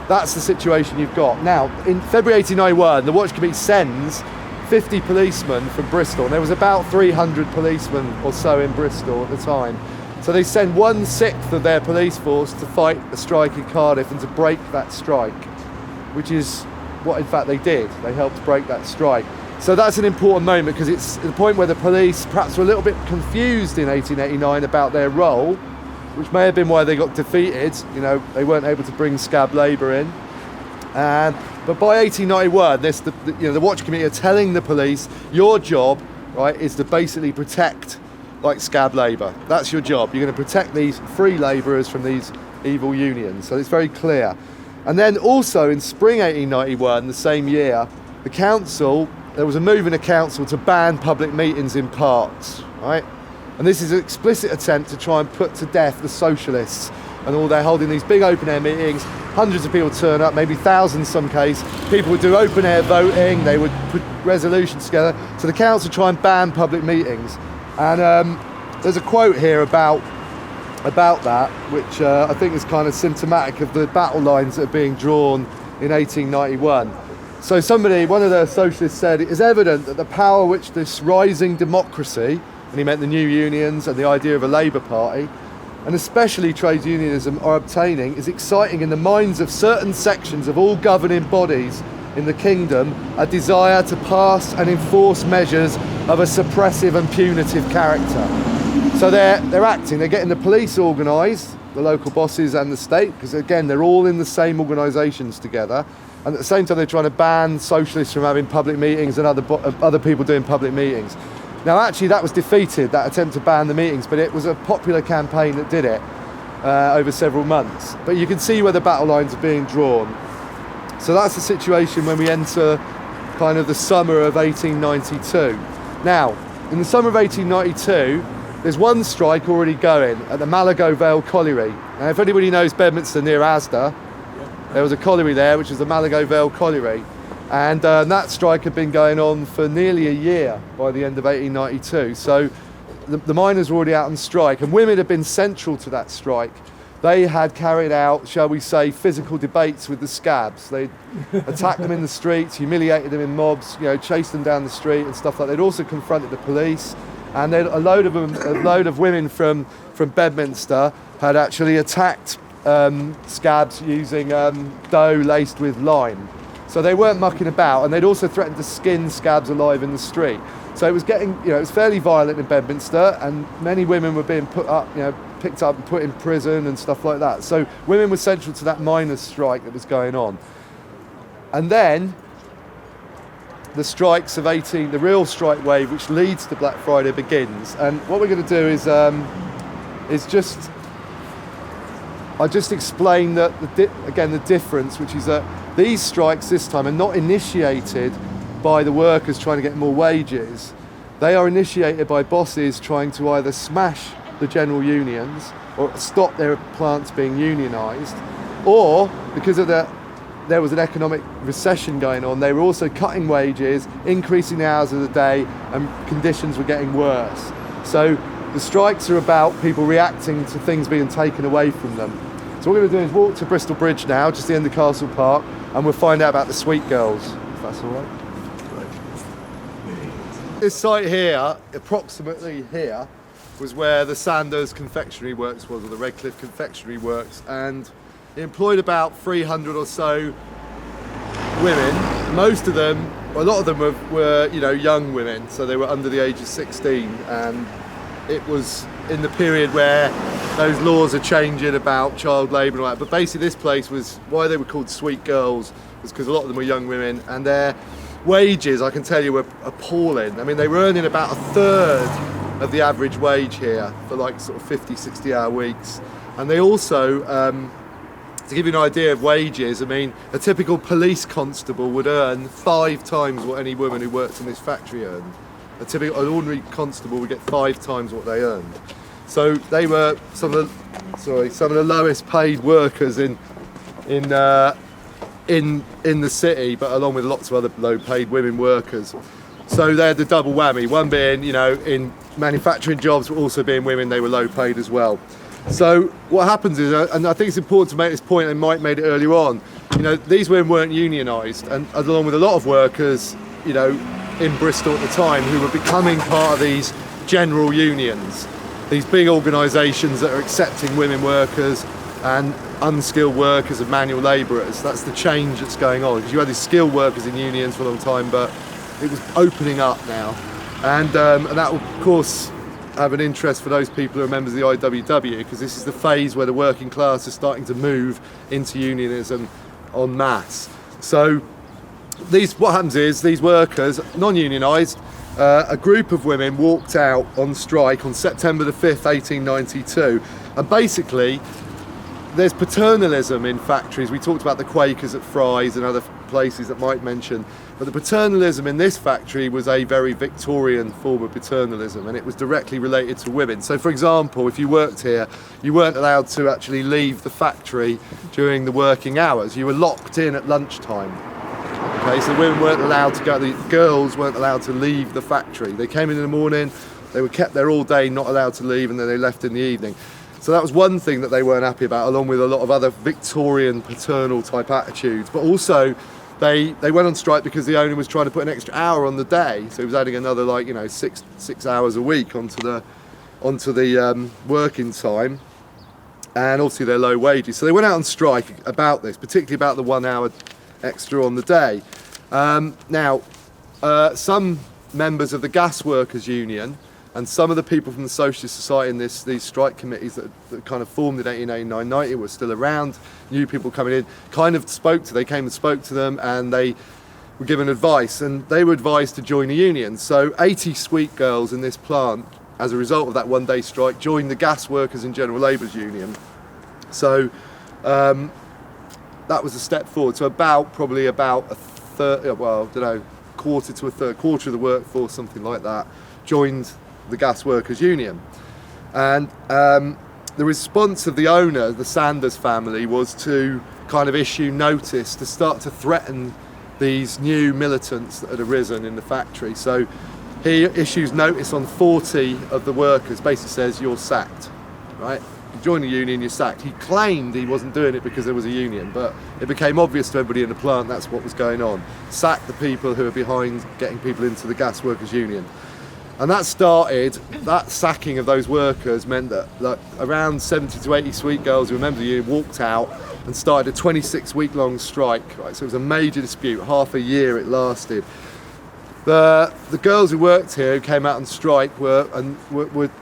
that's the situation you've got. Now, in February 1891, the Watch Committee sends 50 policemen from Bristol, and there was about 300 policemen or so in Bristol at the time. So they send 1/6 of their police force to fight a strike in Cardiff and to break that strike, which is what in fact they did. They helped break that strike. So that's an important moment, because it's the point where the police perhaps were a little bit confused in 1889 about their role, which may have been why they got defeated. You know, they weren't able to bring scab labour in. But by 1891, the Watch Committee are telling the police, your job, right, is to basically protect like scab labour. That's your job. You're going to protect these free labourers from these evil unions. So it's very clear. And then also in spring 1891, the same year, there was a move in the council to ban public meetings in parks, right? And this is an explicit attempt to try and put to death the Socialists. And they're holding these big open-air meetings. Hundreds of people turn up, maybe thousands in some case. People would do open-air voting. They would put resolutions together. So the council try and ban public meetings. And there's a quote here about that, which I think is kind of symptomatic of the battle lines that are being drawn in 1891. So one of the socialists said, it is evident that the power which this rising democracy, and he meant the new unions and the idea of a Labour Party, and especially trade unionism, are obtaining, is exciting in the minds of certain sections of all governing bodies in the kingdom a desire to pass and enforce measures of a suppressive and punitive character. So they're acting, they're getting the police organised, the local bosses and the state, because again, they're all in the same organisations together. And at the same time, they're trying to ban socialists from having public meetings and other people doing public meetings. Now, actually, that was defeated, that attempt to ban the meetings, but it was a popular campaign that did it over several months. But you can see where the battle lines are being drawn. So that's the situation when we enter kind of the summer of 1892. Now, in the summer of 1892, there's one strike already going at the Malago Vale Colliery. Now, if anybody knows Bedminster near Asda, there was a colliery there, which was the Malago Vale Colliery. And that strike had been going on for nearly a year by the end of 1892. So the miners were already out on strike, and women had been central to that strike. They had carried out, shall we say, physical debates with the scabs. They'd attacked them in the streets, humiliated them in mobs, chased them down the street and stuff like that. They'd also confronted the police, and a load of women from Bedminster had actually attacked scabs using dough laced with lime. So they weren't mucking about, and they'd also threatened to skin scabs alive in the street. So it was getting, it was fairly violent in Bedminster, and many women were being picked up and put in prison and stuff like that. So women were central to that miners' strike that was going on. And then the strikes of the real strike wave, which leads to Black Friday, begins. And what we're going to do is I'll just explain the difference, which is that these strikes this time are not initiated by the workers trying to get more wages. They are initiated by bosses trying to either smash the general unions or stop their plants being unionised, or because of there was an economic recession going on, they were also cutting wages, increasing the hours of the day, and conditions were getting worse. So the strikes are about people reacting to things being taken away from them. So what we're going to do is walk to Bristol Bridge now, just the end of Castle Park, and we'll find out about the Sweet Girls, if that's all right. This site here, approximately here, was where the Sanders Confectionery Works was, or the Redcliffe Confectionery Works, and it employed about 300 or so women, most of them, a lot of them were young women, so they were under the age of 16, and it was in the period where those laws are changing about child labour and all that. But basically this place was, why they were called Sweet Girls was because a lot of them were young women, and their wages, I can tell you, were appalling. I mean, they were earning about a third of the average wage here for like sort of 50, 60-hour weeks. And they also, to give you an idea of wages, I mean, a typical police constable would earn 5 times what any woman who worked in this factory earned. An ordinary constable would get 5 times what they earned. So they were some of the lowest paid workers in the city, but along with lots of other low paid women workers. So they had the double whammy, one being, in manufacturing jobs, but also being women, they were low paid as well. So what happens is, and I think it's important to make this point, and Mike made it earlier on, these women weren't unionised, and along with a lot of workers, in Bristol at the time, who were becoming part of these general unions, these big organisations that are accepting women workers and unskilled workers and manual labourers. That's the change that's going on, because you had these skilled workers in unions for a long time, but it was opening up now, and that will of course have an interest for those people who are members of the IWW, because this is the phase where the working class is starting to move into unionism en masse. So what happens is, these workers, non-unionised, a group of women walked out on strike on September the 5th, 1892, and basically there's paternalism in factories. We talked about the Quakers at Fry's and other places that Mike mentioned, but the paternalism in this factory was a very Victorian form of paternalism, and it was directly related to women. So for example, if you worked here, you weren't allowed to actually leave the factory during the working hours. You were locked in at lunchtime. Okay, so women weren't allowed to go, the girls weren't allowed to leave the factory. They came in the morning, they were kept there all day, not allowed to leave, and then they left in the evening. So that was one thing that they weren't happy about, along with a lot of other Victorian paternal type attitudes. But also, they went on strike because the owner was trying to put an extra hour on the day, so he was adding another 6 hours a week onto the working time, and obviously their low wages. So they went out on strike about this, particularly about the 1 hour extra on the day. Now, some members of the Gas Workers Union and some of the people from the Socialist Society in these strike committees that kind of formed in 1889-90 were still around, new people coming in, they came and spoke to them, and they were given advice, and they were advised to join a union. So 80 Sweet Girls in this plant, as a result of that one-day strike, joined the Gas Workers and General Labourers Union. So that was a step forward. So probably about a third, quarter of the workforce, something like that, joined the Gas Workers Union. And the response of the owner, the Sanders family, was to kind of issue notice to start to threaten these new militants that had arisen in the factory. So he issues notice on 40 of the workers, basically says, you're sacked, right? You join the union, you're sacked. He claimed he wasn't doing it because there was a union, but it became obvious to everybody in the plant that's what was going on. Sack the people who are behind getting people into the Gas Workers Union. And that sacking of those workers meant that around 70 to 80 Sweet Girls who were members of the union walked out and started a 26-week-long strike. Right? So it was a major dispute, half a year it lasted. The girls who worked here, who came out on strike, were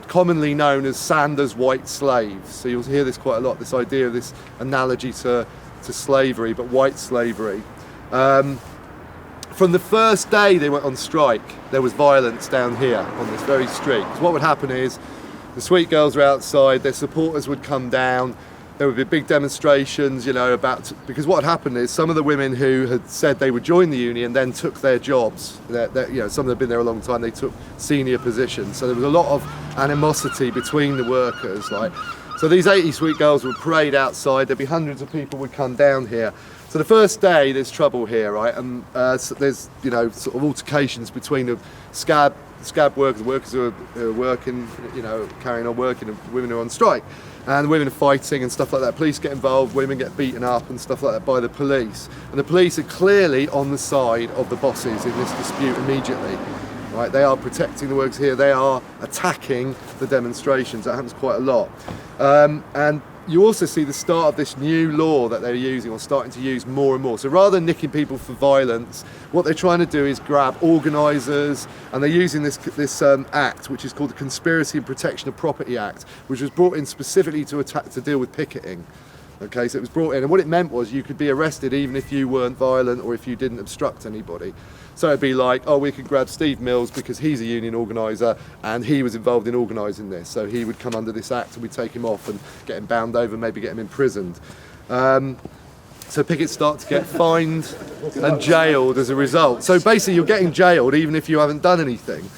commonly known as Sanders white slaves. So you'll hear this quite a lot, this idea of this analogy to slavery, but white slavery. From the first day they went on strike, there was violence down here on this very street. So what would happen is, the Sweet Girls were outside, their supporters would come down, there would be big demonstrations, because what had happened is some of the women who had said they would join the union then took their jobs. Some of them had been there a long time, they took senior positions. So there was a lot of animosity between the workers. So these 80 Sweet Girls would parade outside, there'd be hundreds of people would come down here. So the first day there's trouble here, right? And so there's sort of altercations between the scab workers, the workers who are working, carrying on working, and women who are on strike. And the women are fighting and stuff like that. Police get involved, women get beaten up and stuff like that by the police. And the police are clearly on the side of the bosses in this dispute immediately. Right? They are protecting the workers here, they are attacking the demonstrations. That happens quite a lot. And you also see the start of this new law that they're using, or starting to use more and more. So rather than nicking people for violence, what they're trying to do is grab organisers, and they're using this act, which is called the Conspiracy and Protection of Property Act, which was brought in specifically to deal with picketing. Okay, so it was brought in, and what it meant was you could be arrested even if you weren't violent or if you didn't obstruct anybody. So it'd be like, oh, we could grab Steve Mills because he's a union organiser and he was involved in organising this. So he would come under this act and we'd take him off and get him bound over, maybe get him imprisoned. So pickets start to get fined and jailed as a result. So basically you're getting jailed even if you haven't done anything.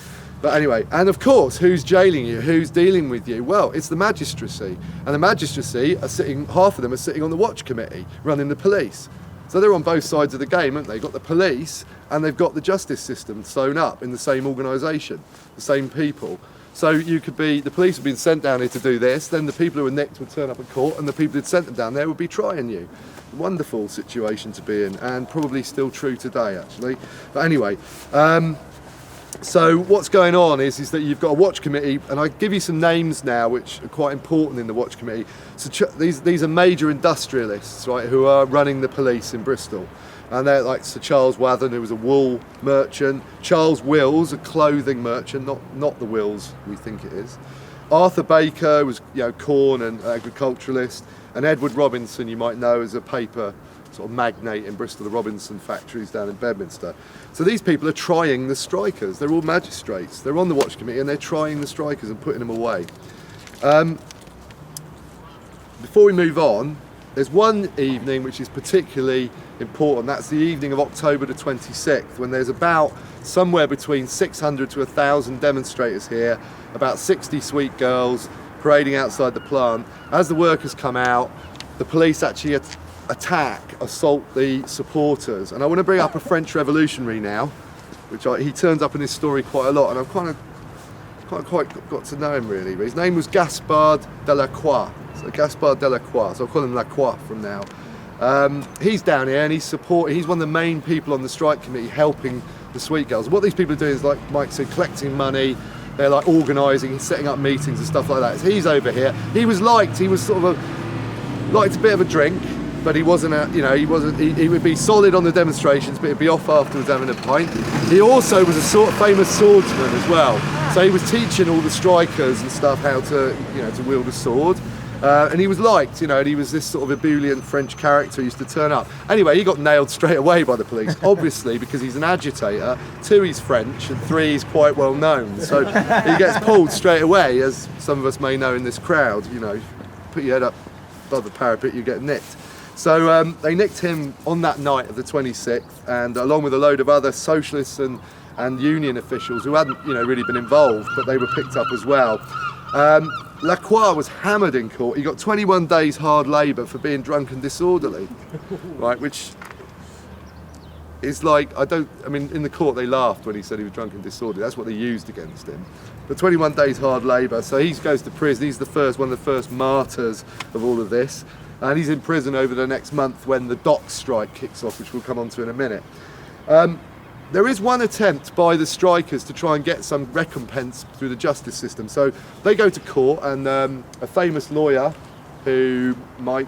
But anyway, and of course, who's jailing you? Who's dealing with you? Well, it's the magistracy. And the magistracy are sitting, half of them are sitting on the watch committee, running the police. So they're on both sides of the game, haven't they? They've got the police and they've got the justice system sewn up in the same organisation, the same people. So you could be, the police have been sent down here to do this, then the people who were nicked would turn up at court and the people who'd sent them down there would be trying you. Wonderful situation to be in, and probably still true today, actually. But anyway, so what's going on is that you've got a watch committee, and I give you some names now which are quite important in the watch committee. So these are major industrialists, right, who are running the police in Bristol. And they're like Sir Charles Wathen, who was a wool merchant, Charles Wills, a clothing merchant, not the Wills we think it is. Arthur Baker was, corn and agriculturalist, and Edward Robinson, you might know, as a paper sort of magnate in Bristol, the Robinson factories down in Bedminster. So these people are trying the strikers. They're all magistrates. They're on the watch committee and they're trying the strikers and putting them away. Before we move on, there's one evening which is particularly important. That's the evening of October the 26th, when there's about somewhere between 600 to 1,000 demonstrators here, about 60 sweet girls parading outside the plant. As the workers come out, the police actually assault the supporters. And I want to bring up a French revolutionary now, which he turns up in this story quite a lot, and I've quite got to know him really. But his name was Gaspard Delacroix. So Gaspard Delacroix, so I'll call him Lacroix from now. He's down here and he's one of the main people on the strike committee helping the sweet girls. What these people are doing is, like Mike said, collecting money. They're like organising, setting up meetings and stuff like that. So he's over here. He was liked sort of liked a bit of a drink, but he wasn't he would be solid on the demonstrations, but he'd be off afterwards having a pint. He also was a famous swordsman as well. So he was teaching all the strikers and stuff how to, to wield a sword. And he was liked, and he was this sort of ebullient French character who used to turn up. Anyway, he got nailed straight away by the police, obviously because he's an agitator, 2, he's French, and 3, he's quite well known. So he gets pulled straight away, as some of us may know in this crowd, put your head up above the parapet, you get nicked. So they nicked him on that night of the 26th, and along with a load of other socialists and union officials who hadn't, really been involved, but they were picked up as well. Lacroix was hammered in court. He got 21 days hard labour for being drunk and disorderly, right? Which is like, in the court they laughed when he said he was drunk and disorderly. That's what they used against him. But 21 days hard labour, so he goes to prison. He's one of the first martyrs of all of this. And he's in prison over the next month when the dock strike kicks off, which we'll come on to in a minute. There is one attempt by the strikers to try and get some recompense through the justice system. So they go to court, and a famous lawyer who Mike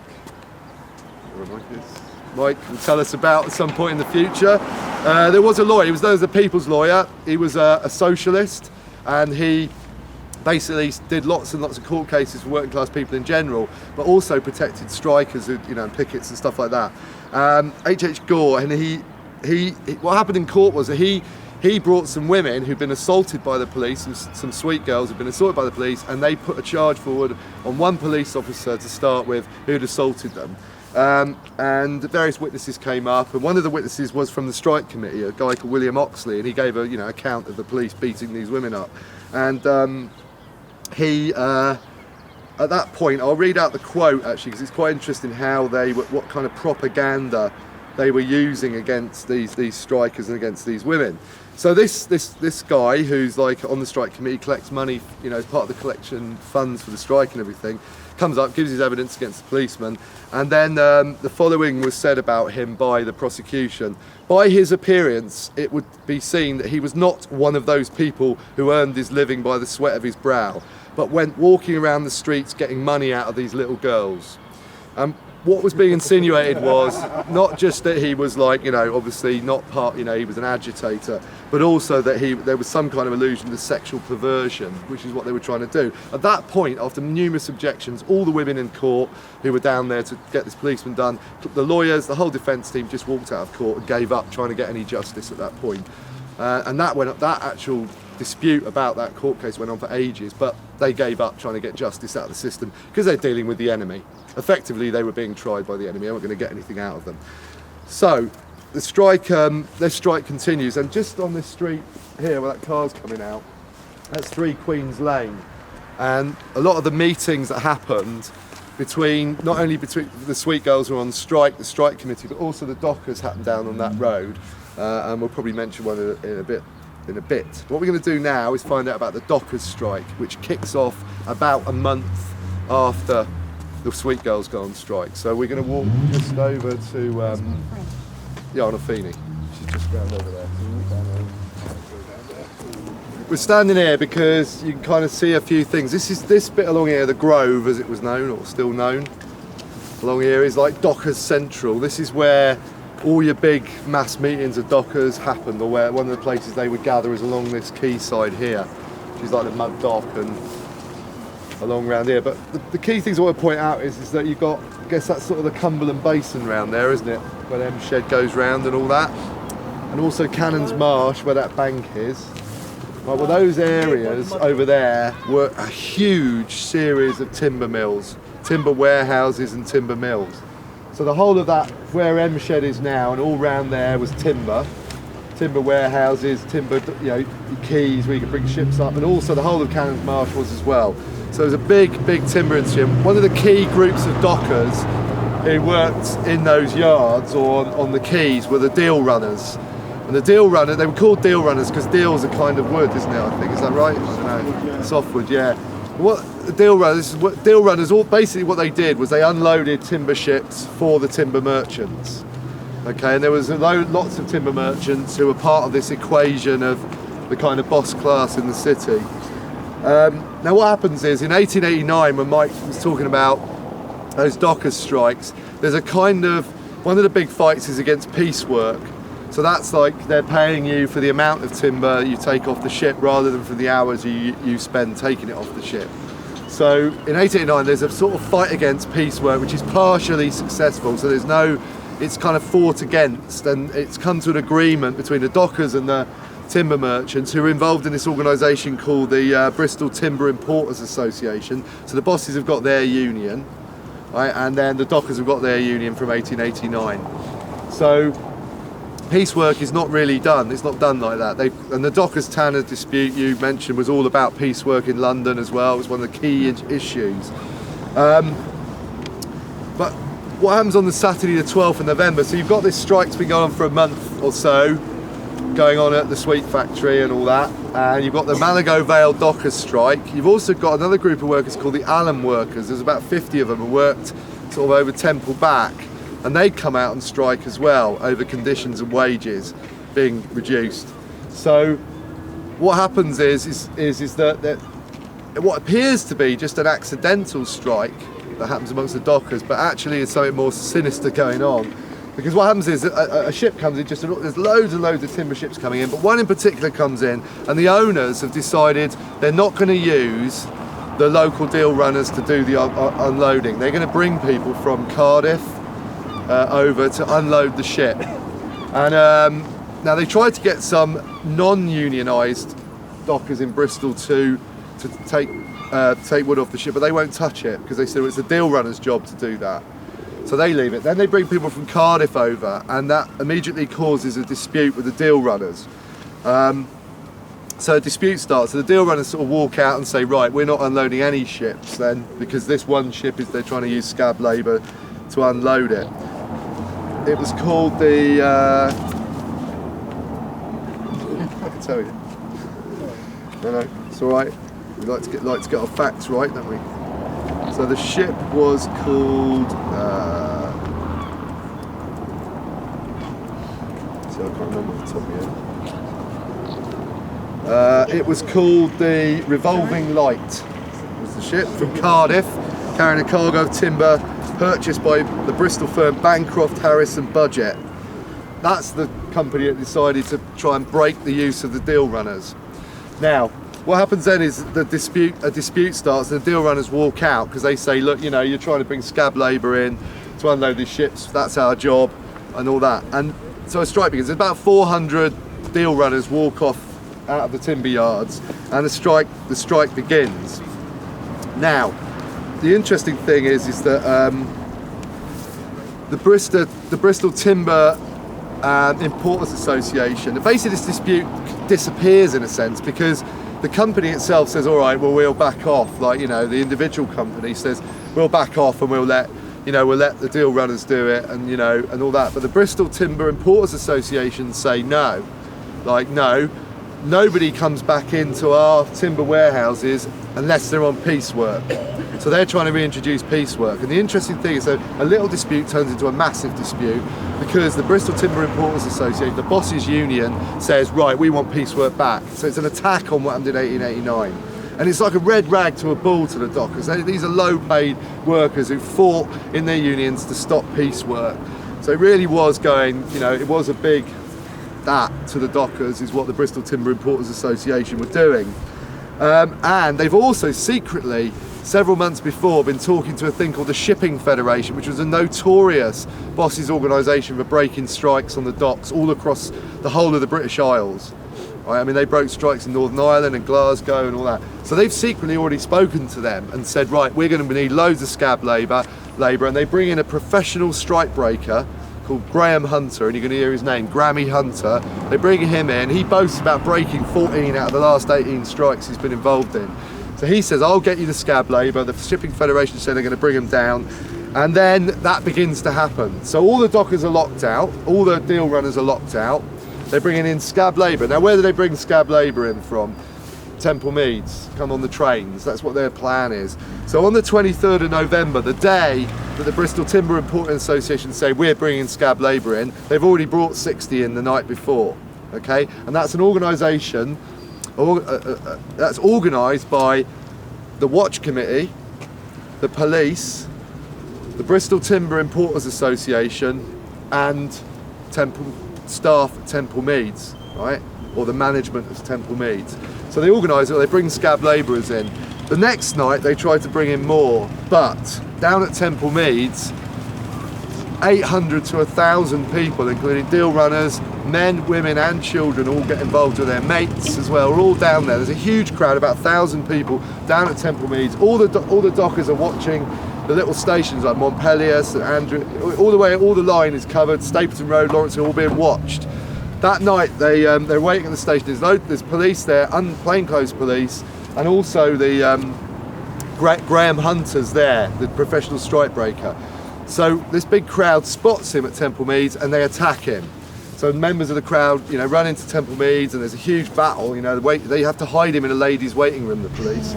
will tell us about at some point in the future. There was a lawyer, he was known as the people's lawyer. He was a socialist, and he basically did lots and lots of court cases for working class people in general, but also protected strikers, and pickets and stuff like that. H.H. Gore, and he what happened in court was that he brought some women who'd been assaulted by the police, some sweet girls who'd been assaulted by the police, and they put a charge forward on one police officer to start with who'd assaulted them. And various witnesses came up, and one of the witnesses was from the strike committee, a guy called William Oxley, and he gave a account of the police beating these women up. And he at that point, I'll read out the quote actually, because it's quite interesting how what kind of propaganda they were using against these strikers and against these women. So this guy who's like on the strike committee, collects money, as part of the collection funds for the strike and everything, comes up, gives his evidence against the policeman, and then the following was said about him by the prosecution. By his appearance, it would be seen that he was not one of those people who earned his living by the sweat of his brow, but went walking around the streets getting money out of these little girls. What was being insinuated was not just that he was like, you know, obviously not part, you know, he was an agitator, but also that there was some kind of allusion to sexual perversion, which is what they were trying to do. At that point, after numerous objections, all the women in court who were down there to get this policeman done, the lawyers, the whole defence team just walked out of court and gave up trying to get any justice at that point. And that actual dispute about that court case went on for ages, but they gave up trying to get justice out of the system because they're dealing with the enemy. Effectively, they were being tried by the enemy. They weren't going to get anything out of them. So the strike, their strike continues, and just on this street here where that car's coming out, that's 3 Queens Lane, and a lot of the meetings that happened not only between the Sweet Girls who were on strike, the strike committee, but also the dockers happened down on that road, and we'll probably mention one in a bit. What we're going to do now is find out about the dockers strike, which kicks off about a month after the Sweet Girls go on strike. So we're going to walk just over to Yana Feeney. She's just round over there. So we'll walk down there. We're standing here because you can kind of see a few things. This bit along here, the Grove as it was known, or still known, along here is like Dockers Central. This is where all your big mass meetings of dockers happened, or where one of the places they would gather is along this quayside here, which is like the mud dock and along around here. But the key things I want to point out is that you've got, I guess that's sort of the Cumberland Basin round there, isn't it? Where the M Shed goes round and all that. And also Cannon's Marsh, where that bank is. Right, well, those areas over there were a huge series of timber mills, timber warehouses and timber mills. So the whole of that, where M Shed is now, and all round there was timber warehouses, timber, you know, quays where you could bring ships up, and also the whole of Cannon's Marsh was as well. So there's a big timber industry. One of the key groups of dockers who worked in those yards or on the quays were the deal runners. And the deal runner, they were called deal runners because deal's a kind of wood, isn't it? I think, is that right? I don't know. Softwood, yeah. What the deal runners, all basically what they did was they unloaded timber ships for the timber merchants. Okay, and there was lots of timber merchants who were part of this equation of the kind of boss class in the city. Now what happens is in 1889, when Mike was talking about those dockers strikes, there's a kind of, one of the big fights is against piecework. So that's like they're paying you for the amount of timber you take off the ship rather than for the hours you spend taking it off the ship. So in 1889 there's a sort of fight against piecework which is partially successful, so it's kind of fought against, and it's come to an agreement between the dockers and the timber merchants who are involved in this organisation called the Bristol Timber Importers Association. So the bosses have got their union, right, and then the dockers have got their union from 1889. So piecework is not really done. It's not done like that. And the Dockers Tanner dispute you mentioned was all about piecework in London as well. It was one of the key issues. But what happens on the Saturday the 12th of November? So you've got this strike's been going on for a month or so, going on at the Sweet Factory and all that. And you've got the Malago Vale Dockers strike. You've also got another group of workers called the Allen Workers. There's about 50 of them who worked sort of over Temple Back. And they come out and strike as well over conditions and wages being reduced. So what happens is that what appears to be just an accidental strike that happens amongst the dockers, but actually is something more sinister going on. Because what happens is a ship comes in, there's loads and loads of timber ships coming in, but one in particular comes in, and the owners have decided they're not going to use the local deal runners to do the unloading. They're going to bring people from Cardiff over to unload the ship. And now they tried to get some non-unionised dockers in Bristol to take wood off the ship, but they won't touch it because they said it's the deal runner's job to do that. So they leave it. Then they bring people from Cardiff over, and that immediately causes a dispute with the deal runners. So a dispute starts. So the deal runners sort of walk out and say, right, we're not unloading any ships then, because this one ship they're trying to use scab labour to unload it. It was called the I can tell you. No, it's all right. We like to get our facts right, don't we? So the ship was called. So I can't remember off the top of my head. It was called the Revolving Light. ship from Cardiff, carrying a cargo of timber purchased by the Bristol firm Bancroft, Harris and Budget. That's the company that decided to try and break the use of the deal runners. Now, what happens then is a dispute starts and the deal runners walk out because they say, look, you know, you're trying to bring scab labour in to unload these ships, that's our job and all that. And so a strike begins. There's about 400 deal runners walk off out of the timber yards and the strike begins. Now, the interesting thing is that the Bristol Timber Importers Association, basically this dispute disappears in a sense because the company itself says, all right, well, we'll back off. Like, you know, the individual company says, we'll back off and we'll let the deal runners do it and, you know, and all that. But the Bristol Timber Importers Association say no. Like, no, nobody comes back into our timber warehouses unless they're on piecework. So they're trying to reintroduce piecework. And the interesting thing is that a little dispute turns into a massive dispute because the Bristol Timber Importers Association, the bosses union, says, right, we want piecework back. So it's an attack on what happened in 1889. And it's like a red rag to a bull to the dockers. These are low-paid workers who fought in their unions to stop piecework. So it really was going, you know, it was a big that to the dockers is what the Bristol Timber Importers Association were doing. And they've also secretly, several months before, been talking to a thing called the Shipping Federation, which was a notorious bosses organisation for breaking strikes on the docks all across the whole of the British Isles. Right? I mean, they broke strikes in Northern Ireland and Glasgow and all that. So they've secretly already spoken to them and said, right, we're going to need loads of scab labour, and they bring in a professional strike breaker called Graham Hunter, and you're going to hear his name, Grammy Hunter. They bring him in. He boasts about breaking 14 out of the last 18 strikes he's been involved in. So he says, I'll get you the scab labour. The Shipping Federation said they're going to bring him down. And then that begins to happen. So all the dockers are locked out. All the deal runners are locked out. They're bringing in scab labour. Now, where do they bring scab labour in from? Temple Meads, come on the trains. That's what their plan is. So on the 23rd of November, the day that the Bristol Timber Importers Association say we're bringing scab labour in, they've already brought 60 in the night before. Okay, and that's an organisation that's organised by the Watch Committee, the police, the Bristol Timber Importers Association, and staff at Temple Meads, right? Or the management of Temple Meads. So they organise it, they bring scab labourers in. The next night they try to bring in more, but down at Temple Meads, 800 to 1,000 people, including deal runners, men, women and children, all get involved with their mates as well. We're all down there. There's a huge crowd, about 1,000 people down at Temple Meads. All the dockers are watching the little stations like Montpellier, St Andrew, all the way, all the line is covered. Stapleton Road, Lawrence, all being watched. That night they're waiting at the station. There's police there, plainclothes police, and also the Graham Hunter's there, the professional strikebreaker. So this big crowd spots him at Temple Meads and they attack him. So members of the crowd, you know, run into Temple Meads and there's a huge battle. You know, they have to hide him in a ladies' waiting room, the police,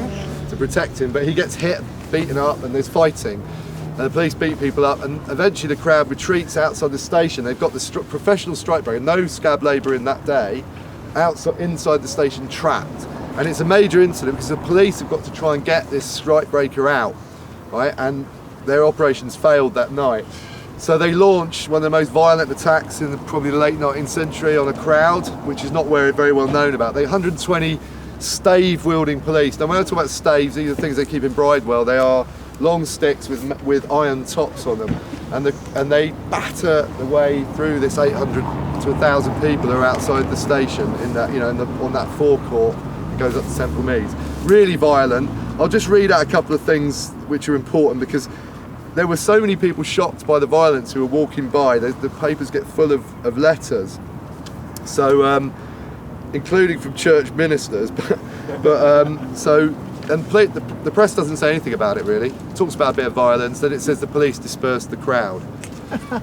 to protect him. But he gets hit, beaten up, and there's fighting. And the police beat people up, and eventually the crowd retreats outside the station. They've got the professional strikebreaker, no scab labour in that day, inside the station trapped. And it's a major incident because the police have got to try and get this strikebreaker out, right? And their operations failed that night. So they launched one of the most violent attacks in probably the late 19th century on a crowd, which is not very well known about. They 120 stave-wielding police. Now when I talk about staves, these are things they keep in Bridewell. They are long sticks with iron tops on them, and they batter the way through this 800 to 1,000 people who are outside the station in that, you know, on that forecourt that goes up to Temple Meads. Really violent. I'll just read out a couple of things which are important because there were so many people shocked by the violence who were walking by. The papers get full of letters, so including from church ministers, the press doesn't say anything about it really. It talks about a bit of violence, then it says the police dispersed the crowd,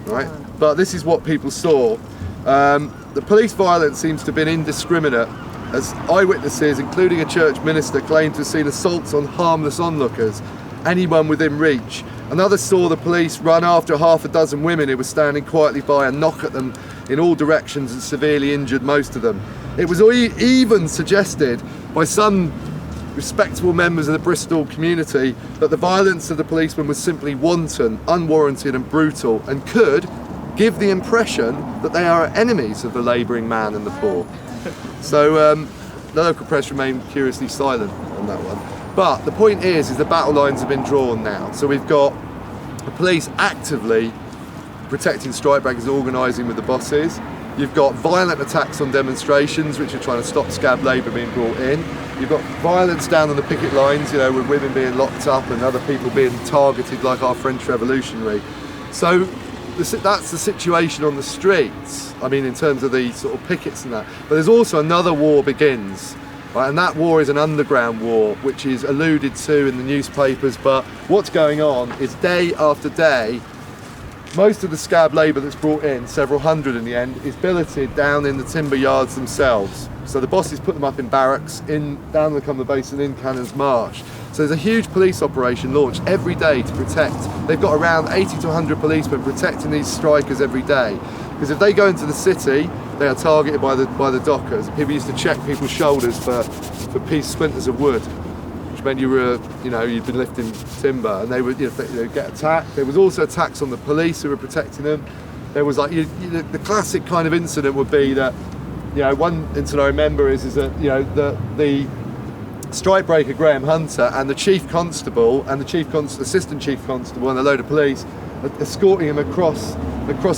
right? But this is what people saw. The police violence seems to have been indiscriminate, as eyewitnesses, including a church minister, claimed to have seen assaults on harmless onlookers, anyone within reach. Another saw the police run after half a dozen women who were standing quietly by and knock at them in all directions and severely injured most of them. It was even suggested by some respectable members of the Bristol community that the violence of the policemen was simply wanton, unwarranted and brutal, and could give the impression that they are enemies of the labouring man and the poor. So the local press remained curiously silent on that one. But the point is the battle lines have been drawn now. So we've got the police actively protecting strikebreakers and organising with the bosses. You've got violent attacks on demonstrations which are trying to stop scab labour being brought in. You've got violence down on the picket lines, you know, with women being locked up and other people being targeted like our French Revolutionary. So that's the situation on the streets, I mean in terms of the sort of pickets and that. But there's also another war begins, right? And that war is an underground war which is alluded to in the newspapers, but what's going on is day after day, most of the scab labour that's brought in, several hundred in the end, is billeted down in the timber yards themselves. So the bosses put them up in barracks down the Cumber Basin in Cannons Marsh. So there's a huge police operation launched every day to protect. They've got around 80 to 100 policemen protecting these strikers every day. Because if they go into the city, they are targeted by the dockers. People used to check people's shoulders for splinters of wood, which meant you were, you know, you'd been lifting timber, and they would, you know, get attacked. There was also attacks on the police who were protecting them. There was like the classic kind of incident would be that, you know, one incident I remember is that, you know, the strikebreaker Graham Hunter and the chief constable and the assistant chief constable and a load of police escorting him across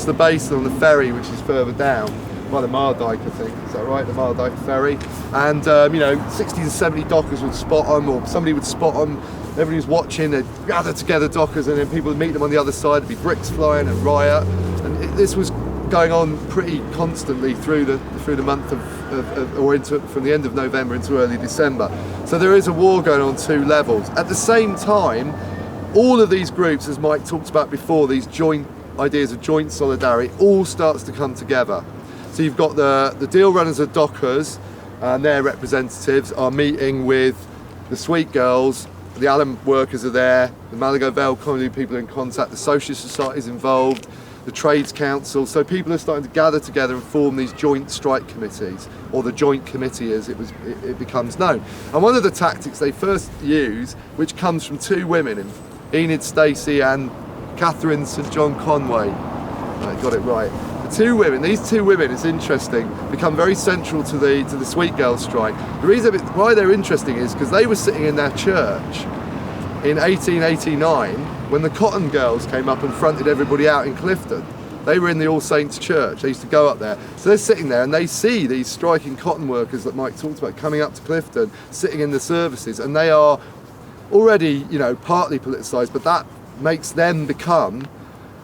the basin on the ferry, which is further down by the Mardyke, I think. Is that right? The Mardyke ferry. And you know, 60 to 70 dockers would spot them, or somebody would spot them. Everybody was watching. They'd gather together, dockers, and then people would meet them on the other side. There'd be bricks flying and riot. And this was going on pretty constantly through the month from the end of November into early December. So there is a war going on two levels. At the same time, all of these groups, as Mike talked about before, these joint ideas of joint solidarity, all starts to come together. So you've got the deal runners of dockers and their representatives are meeting with the Sweet Girls, the Allen workers are there, the Malago Vale community people are in contact, the Socialist Society is involved, the Trades Council. So people are starting to gather together and form these joint strike committees, or the joint committee as it becomes known. And one of the tactics they first use, which comes from two women, Enid Stacey and Catherine St John Conway, I got it right. These two women, it's interesting, become very central to the Sweet Girls strike. The reason why they're interesting is because they were sitting in their church in 1889 when the Cotton Girls came up and fronted everybody out in Clifton. They were in the All Saints Church. They used to go up there. So they're sitting there and they see these striking cotton workers that Mike talked about coming up to Clifton, sitting in the services, and they are already, you know, partly politicised, but that makes them become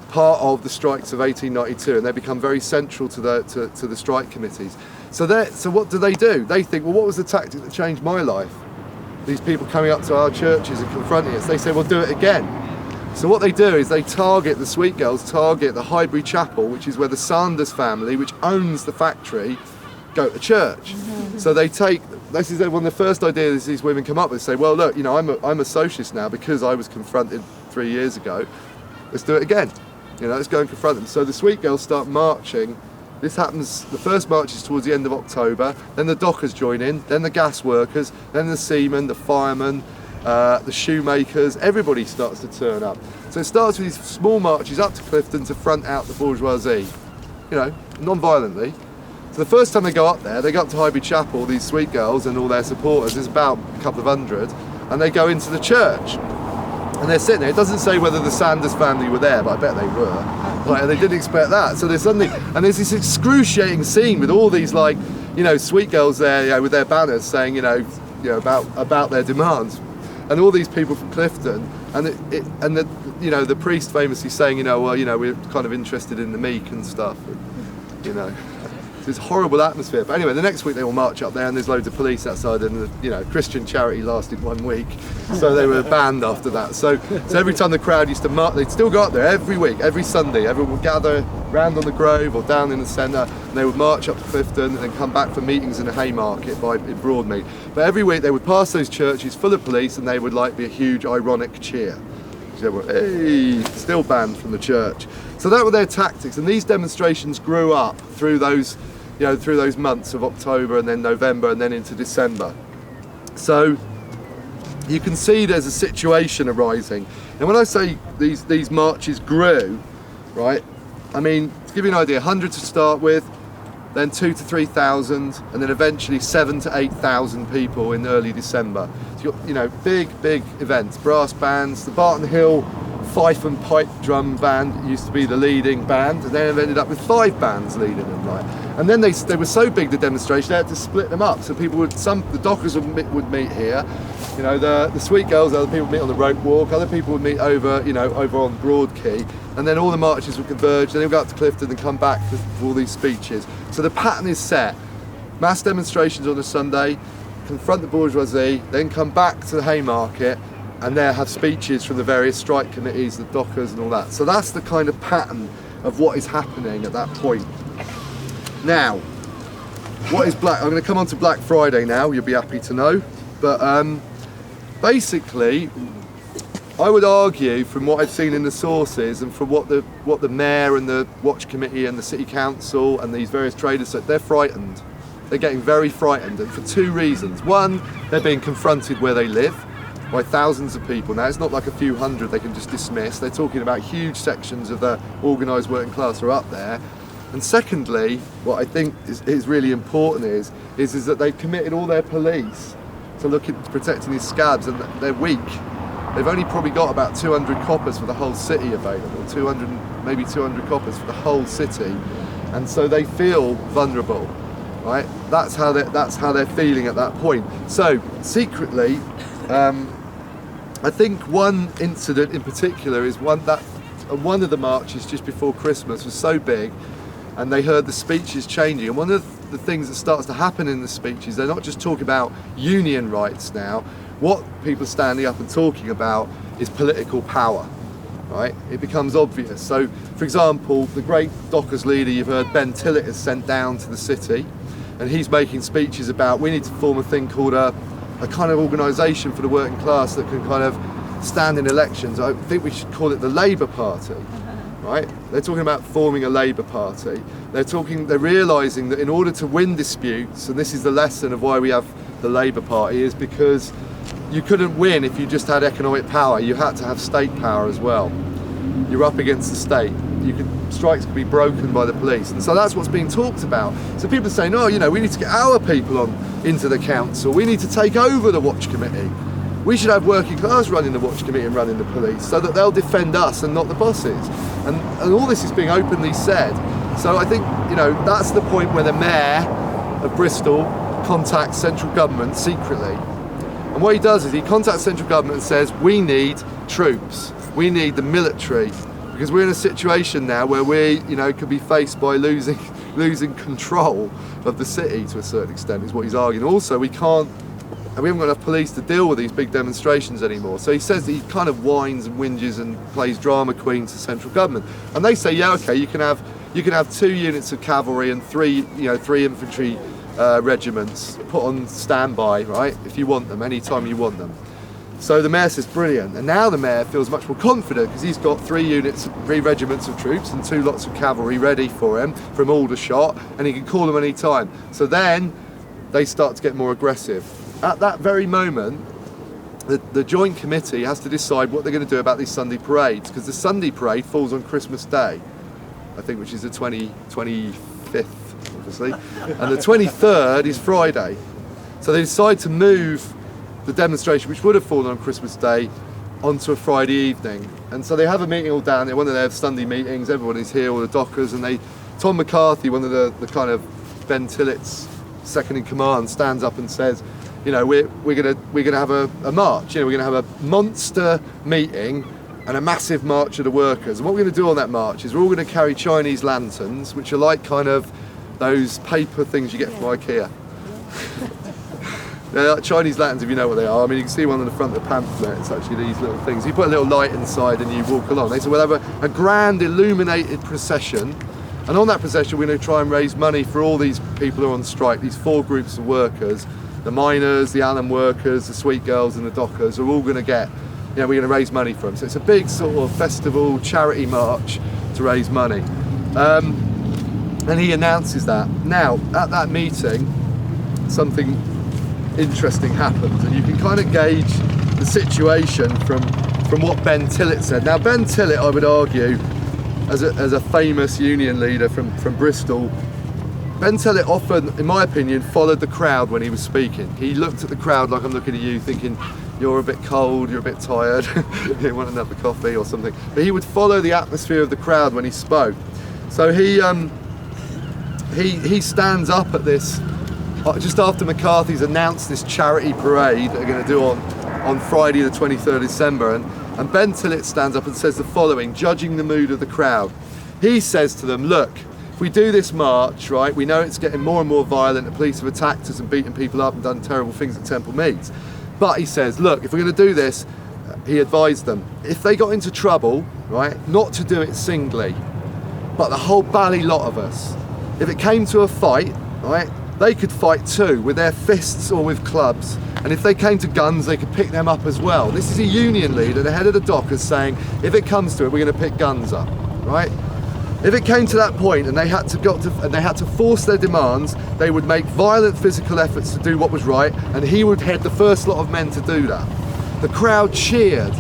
part of the strikes of 1892, and they become very central to the strike committees. So what do? They think, well, what was the tactic that changed my life? These people coming up to our churches and confronting us. They say, well, do it again. So what they do is the Sweet Girls target the Highbury Chapel, which is where the Sanders family, which owns the factory, go to church. Mm-hmm. So this is one of the first ideas these women come up with, say, well, look, you know, I'm a socialist now because I was confronted 3 years ago. Let's do it again. You know, let's go and confront them. So the Sweet Girls start marching. This happens, the first march is towards the end of October, then the dockers join in, then the gas workers, then the seamen, the firemen, the shoemakers, everybody starts to turn up. So it starts with these small marches up to Clifton to front out the bourgeoisie, you know, non-violently. So the first time they go up there, they go up to Highbury Chapel, these Sweet Girls and all their supporters, there's about a couple of hundred, and they go into the church. And they're sitting there. It doesn't say whether the Sanders family were there, but I bet they were. Right, and they didn't expect that. So there's there's this excruciating scene with all these, like, you know, Sweet Girls there, you know, with their banners saying, you know about their demands, and all these people from Clifton, and the priest famously saying, you know, well, you know, we're kind of interested in the meek and stuff, and, you know. This horrible atmosphere. But anyway, the next week they all march up there and there's loads of police outside, and you know, Christian charity lasted 1 week, so they were banned after that. So every time the crowd used to march, they'd still go up there every week, every Sunday. Everyone would gather round on the Grove or down in the centre, and they would march up to Clifton and then come back for meetings in the Haymarket in Broadmead. But every week they would pass those churches full of police, and they would like be a huge ironic cheer. They were, hey, still banned from the church. So that were their tactics, and these demonstrations grew up through those months of October and then November and then into December. So you can see there's a situation arising. And when I say these marches grew, right, I mean, to give you an idea, 100 to start with, then 2,000 to 3,000, and then eventually 7,000 to 8,000 people in early December. So you've got, you know, big events, brass bands. The Barton Hill fife and pipe drum band used to be the leading band, and then it ended up with 5 bands leading them, right? And then they were so big, the demonstration, they had to split them up. So people the dockers would meet here, you know, the Sweet Girls, other people would meet on the rope walk, other people would meet over on Broad Quay, and then all the marches would converge, then they'll go up to Clifton and come back for all these speeches. So the pattern is set. Mass demonstrations on a Sunday, confront the bourgeoisie, then come back to the Haymarket, and there have speeches from the various strike committees, the dockers and all that. So that's the kind of pattern of what is happening at that point. Now, what is Black? I'm going to come on to Black Friday now, you'll be happy to know. But basically, I would argue from what I've seen in the sources and from what the mayor and the watch committee and the city council and these various traders said, they're frightened. They're getting very frightened, and for 2 reasons. One, they're being confronted where they live by thousands of people. Now, it's not like a few hundred they can just dismiss. They're talking about huge sections of the organised working class are up there. And secondly, what I think is really important is that they've committed all their police to look at protecting these scabs, and they're weak. They've only probably got about 200 coppers for the whole city available, 200, maybe 200 coppers for the whole city, and so they feel vulnerable, right? That's how they're feeling at that point. So secretly, I think one incident in particular is one of the marches just before Christmas was so big, and they heard the speeches changing, and one of the things that starts to happen in the speeches, they're not just talking about union rights now. What people are standing up and talking about is political power, right? It becomes obvious. So, for example, the great dockers leader you've heard, Ben Tillett, is sent down to the city, and he's making speeches about we need to form a thing called a kind of organisation for the working class that can kind of stand in elections. I think we should call it the Labour Party, right? They're talking about forming a Labour Party. They're realising that in order to win disputes, and this is the lesson of why we have the Labour Party, is because you couldn't win if you just had economic power. You had to have state power as well. You're up against the state. Strikes could be broken by the police, and so that's what's being talked about. So people are saying, oh, you know, we need to get our people into the council. We need to take over the watch committee. We should have working class running the watch committee and running the police, so that they'll defend us and not the bosses. And all this is being openly said. So I think, you know, that's the point where the mayor of Bristol contacts central government secretly. And what he does is he contacts central government and says, we need troops. We need the military. Because we're in a situation now where we, you know, could be faced by losing control of the city to a certain extent, is what he's arguing. Also, we haven't got enough police to deal with these big demonstrations anymore. So he says that he kind of whines and whinges and plays drama queen to central government. And they say, yeah, okay, you can have 2 units of cavalry and 3 infantry regiments put on standby, right? If you want them, anytime you want them. So the mayor says, brilliant. And now the mayor feels much more confident because he's got 3 regiments of troops and 2 lots of cavalry ready for him from Aldershot, and he can call them any time. So then they start to get more aggressive. At that very moment, the joint committee has to decide what they're going to do about these Sunday parades, because the Sunday parade falls on Christmas Day, I think, which is the 25th, obviously, and the 23rd is Friday. So they decide to move the demonstration, which would have fallen on Christmas Day, onto a Friday evening. And so they have a meeting all down there, one of their Sunday meetings, everyone is here, all the dockers, and Tom McCarthy, one of the kind of Ben Tillett's second in command, stands up and says, you know, we're gonna have a march, you know, we're gonna have a monster meeting and a massive march of the workers. And what we're gonna do on that march is we're all gonna carry Chinese lanterns, which are like kind of those paper things you get from IKEA. They're like Chinese lanterns, if you know what they are. I mean, you can see one on the front of the pamphlet. It's actually these little things. You put a little light inside and you walk along. They said we'll have a grand illuminated procession, and on that procession we're going to try and raise money for all these people who are on strike. These 4 groups of workers, the miners, the alum workers, the Sweet Girls and the dockers, are all going to get, you know, we're going to raise money for them. So it's a big sort of festival, charity march to raise money. And he announces that. Now, at that meeting, something interesting happens, and you can kind of gauge the situation from what Ben Tillett said. Now, Ben Tillett, I would argue, as a famous union leader from Bristol, Ben Tillett often, in my opinion, followed the crowd when he was speaking. He looked at the crowd like I'm looking at you, thinking, you're a bit cold, you're a bit tired, you want another coffee or something. But he would follow the atmosphere of the crowd when he spoke. So he stands up at this, just after McCarthy's announced this charity parade they're going to do on Friday the 23rd of December, and Ben Tillett stands up and says the following, judging the mood of the crowd. He says to them, look, if we do this march, right, we know it's getting more and more violent, the police have attacked us and beaten people up and done terrible things at Temple Meads. But he says, look, if we're going to do this, he advised them, if they got into trouble, right, not to do it singly, but the whole bally lot of us. If it came to a fight, right, they could fight too, with their fists or with clubs. And if they came to guns, they could pick them up as well. This is a union leader, the head of the dockers, saying, if it comes to it, we're going to pick guns up, right? If it came to that point and they had to force their demands, they would make violent physical efforts to do what was right, and he would head the first lot of men to do that. The crowd cheered,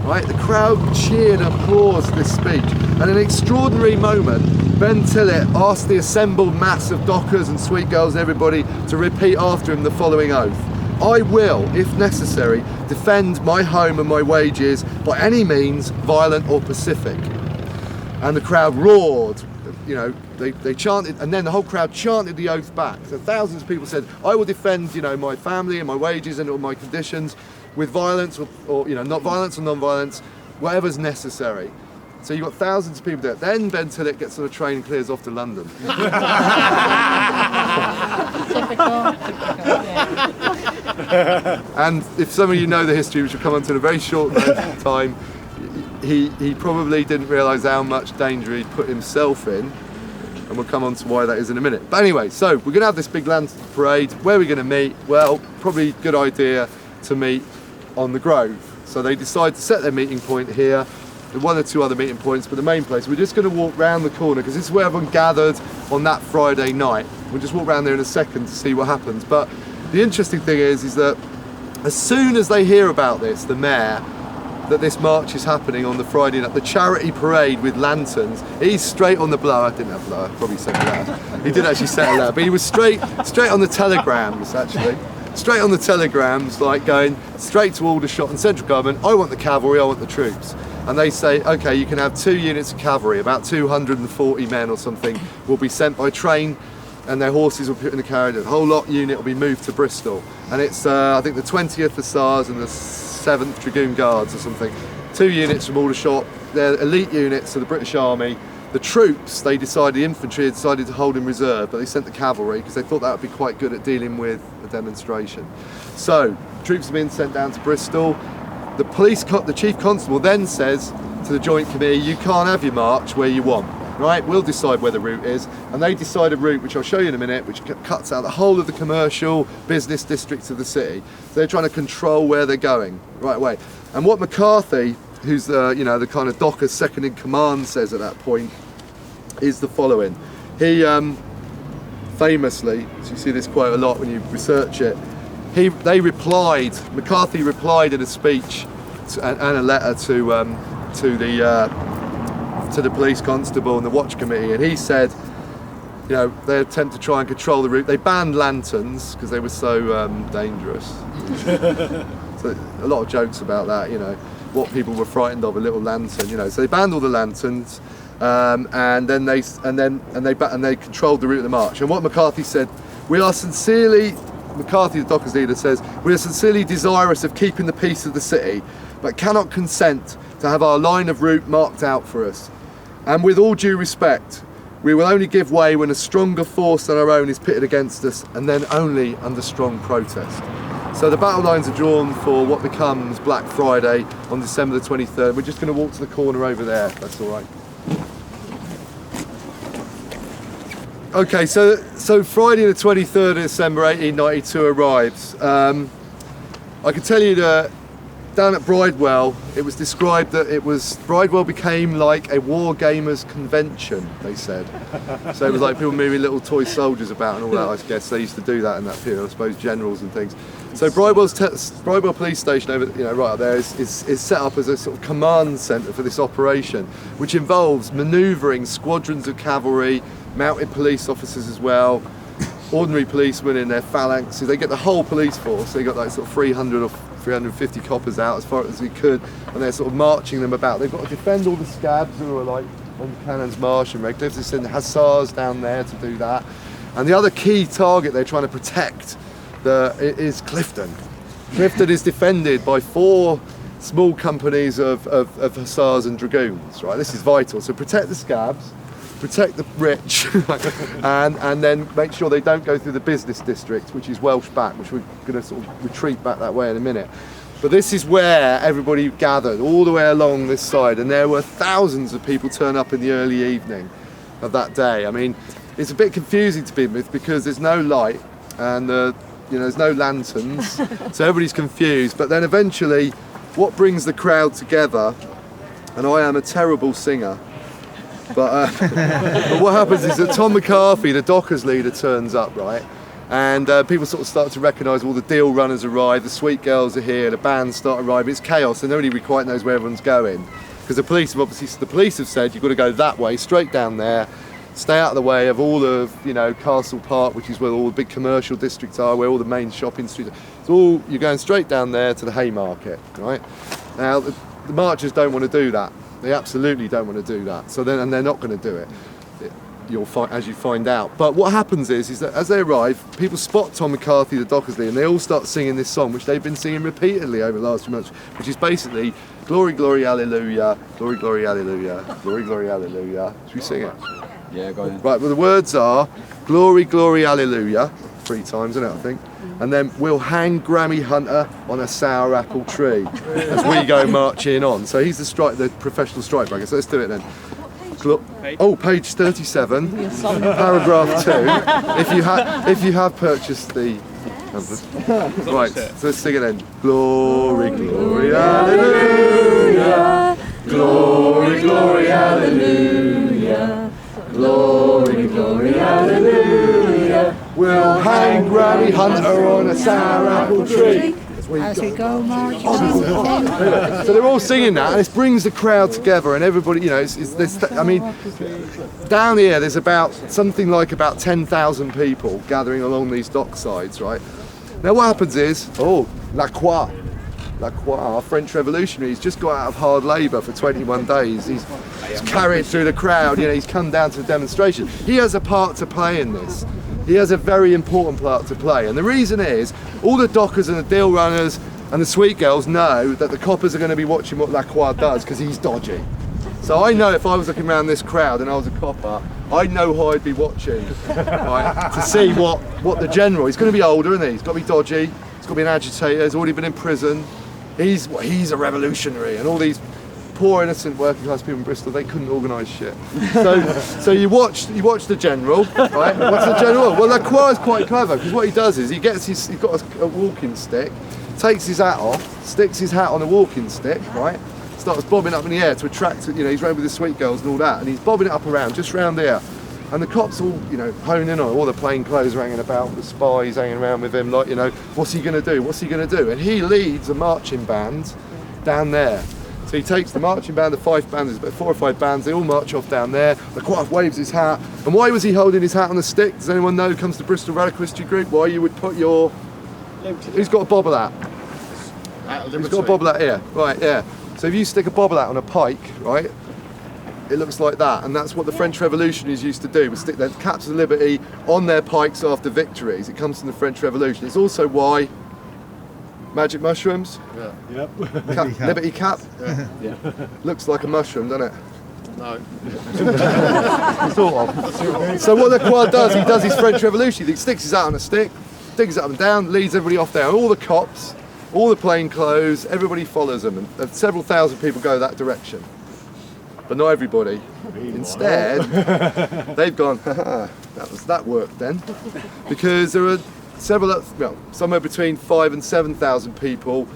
right? The crowd cheered and applauded this speech. And in an extraordinary moment, Ben Tillett asked the assembled mass of dockers and sweet girls and everybody to repeat after him the following oath. I will, if necessary, defend my home and my wages by any means, violent or pacific. And the crowd roared, you know, they chanted, and then the whole crowd chanted the oath back. So thousands of people said, I will defend, you know, my family and my wages and all my conditions with violence or you know, not violence or non-violence, whatever's necessary. So you've got thousands of people there. Then Ben Tillett gets on a train and clears off to London. And if some of you know the history, which will come on to in a very short time, he probably didn't realise how much danger he'd put himself in, and we'll come on to why that is in a minute. But anyway, so we're going to have this big lantern parade. Where are we going to meet? Well, probably a good idea to meet on the Grove. So they decide to set their meeting point here. There are one or two other meeting points, but the main place, we're just going to walk round the corner because this is where everyone gathered on that Friday night. We'll just walk round there in a second to see what happens. But the interesting thing is that as soon as they hear about this, the mayor, that this march is happening on the Friday night, the charity parade with lanterns, he's straight on the blower. Didn't have blower, probably sent a letter. He did actually send a letter, but he was straight on the telegrams actually. Straight on the telegrams, like going straight to Aldershot and Central Government, I want the cavalry, I want the troops. And they say, okay, you can have 2 units of cavalry, about 240 men or something, will be sent by train, and their horses will be put in the carriage. The whole lot unit will be moved to Bristol. And it's, I think, the 20th Hussars and the 7th Dragoon Guards or something. 2 units from Aldershot, they're elite units of the British Army. The troops, the infantry had decided to hold in reserve, but they sent the cavalry because they thought that would be quite good at dealing with a demonstration. So, troops have been sent down to Bristol. The chief constable then says to the joint committee, you can't have your march where you want, right? We'll decide where the route is. And they decide a route, which I'll show you in a minute, which cuts out the whole of the commercial business districts of the city. So they're trying to control where they're going right away. And what McCarthy, who's the kind of Docker's second in command, says at that point is the following. He famously, so you see this quite a lot when you research it, McCarthy replied in a speech and a letter to the police constable and the watch committee, and he said, you know, they attempt to try and control the route. They banned lanterns because they were so dangerous. So a lot of jokes about that, you know, what people were frightened of, a little lantern, you know. So they banned all the lanterns, and then they controlled the route of the march. And what McCarthy said, McCarthy, the Dockers leader, says, we are sincerely desirous of keeping the peace of the city, but cannot consent to have our line of route marked out for us. And with all due respect, we will only give way when a stronger force than our own is pitted against us, and then only under strong protest. So the battle lines are drawn for what becomes Black Friday on December the 23rd. We're just going to walk to the corner over there, if that's all right. Okay, so Friday the 23rd of December 1892 arrives. I can tell you that down at Bridewell, it was described that Bridewell became like a war gamers convention, they said. So it was like people moving little toy soldiers about and all that. I guess they used to do that in that period, I suppose, generals and things. So Bridewell police station over, right up there is set up as a sort of command centre for this operation, which involves manoeuvring squadrons of cavalry, mounted police officers as well, ordinary policemen in their phalanxes. They get the whole police force. They got like sort of 300 or 350 coppers out as far as we could, and they're sort of marching them about. They've got to defend all the scabs who are like on Cannons Marsh and Redcliffe. They send hussars down there to do that. And the other key target they're trying to protect is Clifton. Clifton is defended by 4 small companies of hussars and dragoons. Right, this is vital. So protect the scabs, protect the rich, and then make sure they don't go through the business district, which is Welsh back, which we're going to sort of retreat back that way in a minute. But this is where everybody gathered, all the way along this side, and there were thousands of people turn up in the early evening of that day. I mean, it's a bit confusing to begin with because there's no light and there's no lanterns, so everybody's confused. But then eventually, what brings the crowd together, and I am a terrible singer, but what happens is that Tom McCarthy, the Dockers leader, turns up, right? And people sort of start to recognise all the deal runners arrive, the sweet girls are here, the bands start arriving. It's chaos, and nobody really quite knows where everyone's going. Because the police have said you've got to go that way, straight down there, stay out of the way of all of, Castle Park, which is where all the big commercial districts are, where all the main shopping streets are. It's all, you're going straight down there to the Haymarket, right? Now, the marchers don't want to do that. They absolutely don't want to do that. So then, and they're not going to do it. You'll find, as you find out. But what happens is that as they arrive, people spot Tom McCarthy, the Dockers leader, and they all start singing this song, which they've been singing repeatedly over the last few months, which is basically glory, glory, hallelujah, glory, glory, hallelujah, glory, glory, hallelujah. Should we sing it? Yeah, go on. Right, well the words are glory, glory, hallelujah, 3 times, isn't it, I think? And then we'll hang Grammy Hunter on a sour apple tree as we go marching on. So he's the professional strike breaker. So let's do it then. Page 37, paragraph 2. If you have purchased the right, so let's sing it then. Glory, glory, hallelujah. Glory, glory, hallelujah. Glory, glory, hallelujah. We'll hang Grammy Hunter on a sour apple tree. As we go marching. So they're all singing that, and it brings the crowd together, and everybody, down here there's about 10,000 people gathering along these dock sides, right? Now what happens is, Lacroix, our French revolutionary, he's just got out of hard labour for 21 days. He's carried through the crowd, he's come down to the demonstration. He has a part to play in this. He has a very important part to play, and the reason is all the dockers and the deal runners and the sweet girls know that the coppers are going to be watching what Lacroix does because he's dodgy. So I know if I was looking around this crowd and I was a copper, I know who I'd be watching, right, to see what the general. He's going to be older, isn't he? He's got to be dodgy. He's got to be an agitator. He's already been in prison. He's a revolutionary, and all these poor innocent working class people in Bristol, they couldn't organise shit. So you watch the general, right? What's the general? Well, Lacroix is quite clever because what he does is he's got a walking stick, takes his hat off, sticks his hat on a walking stick, right? Starts bobbing up in the air to attract, he's round with the sweet girls and all that, and he's bobbing it up around, just round here. And the cops all, hone in on all the plain clothes are hanging about, the spies hanging around with him, like, what's he going to do? What's he going to do? And he leads a marching band down there. So he takes the marching band, the 5 bands, there's about 4 or 5 bands, they all march off down there. The choir waves his hat. And why was he holding his hat on a stick? Does anyone know who comes to Bristol Radical History Group? Why you would put your... Who's got a bobble hat? Who's got a bobble hat here? Right, yeah. So if you stick a bobble hat on a pike, right, it looks like that. And that's what the French revolutionaries used to do, was stick their caps of liberty on their pikes after victories. It comes from the French Revolution. It's also why... Magic mushrooms? Yeah. Yep. Liberty cap? Yeah. Looks like a mushroom, doesn't it? No. Sort of. So what the quad does, he does his French Revolution. He sticks his hat on a stick, digs it up and down, leads everybody off there. And all the cops, all the plain clothes, everybody follows them. And several thousand people go that direction. But not everybody. Instead, they've gone, that worked then. Because there are somewhere between 5,000 and 7,000 people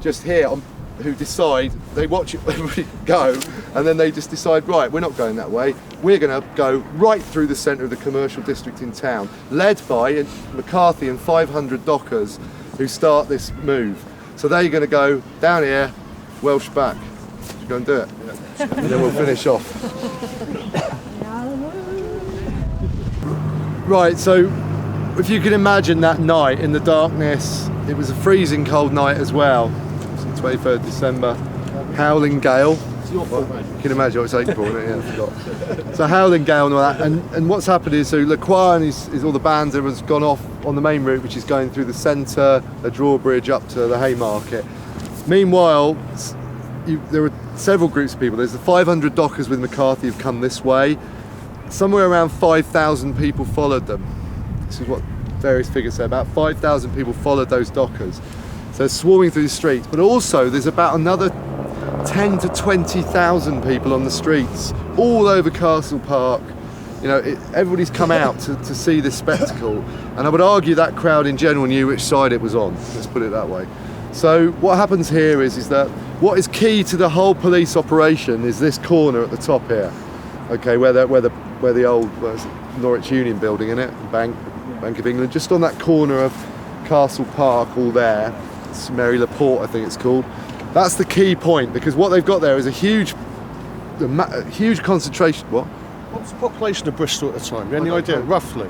just here who decide, they watch it everybody go, and then they just decide, right, we're not going that way, we're going to go right through the centre of the commercial district in town, led by McCarthy and 500 dockers who start this move. So they're going to go down here, Welsh back. Should we go and do it? And then we'll finish off. Right, so if you can imagine that night in the darkness, it was a freezing cold night as well. It's the 23rd December, howling gale. You can imagine, it's April, isn't it? Yeah, I forgot. So howling gale and all that, and what's happened is, so Lacroix and is all the bands, everyone's gone off on the main route, which is going through the centre, a drawbridge up to the Haymarket. Meanwhile, there were several groups of people. There's the 500 dockers with McCarthy who've come this way. Somewhere around 5,000 people followed them. This is what various figures say. About 5,000 people followed those dockers. So swarming through the streets. But also there's about another 10 to 20,000 people on the streets, all over Castle Park. You know, everybody's come out to see this spectacle. And I would argue that crowd in general knew which side it was on. Let's put it that way. So what happens here is that what is key to the whole police operation is this corner at the top here. Okay, where the old Norwich Union building, in it, Bank of England, just on that corner of Castle Park, all there. It's Mary Laporte, I think it's called. That's the key point, because what they've got there is a huge concentration. What? What's the population of Bristol at the time? Any idea, roughly?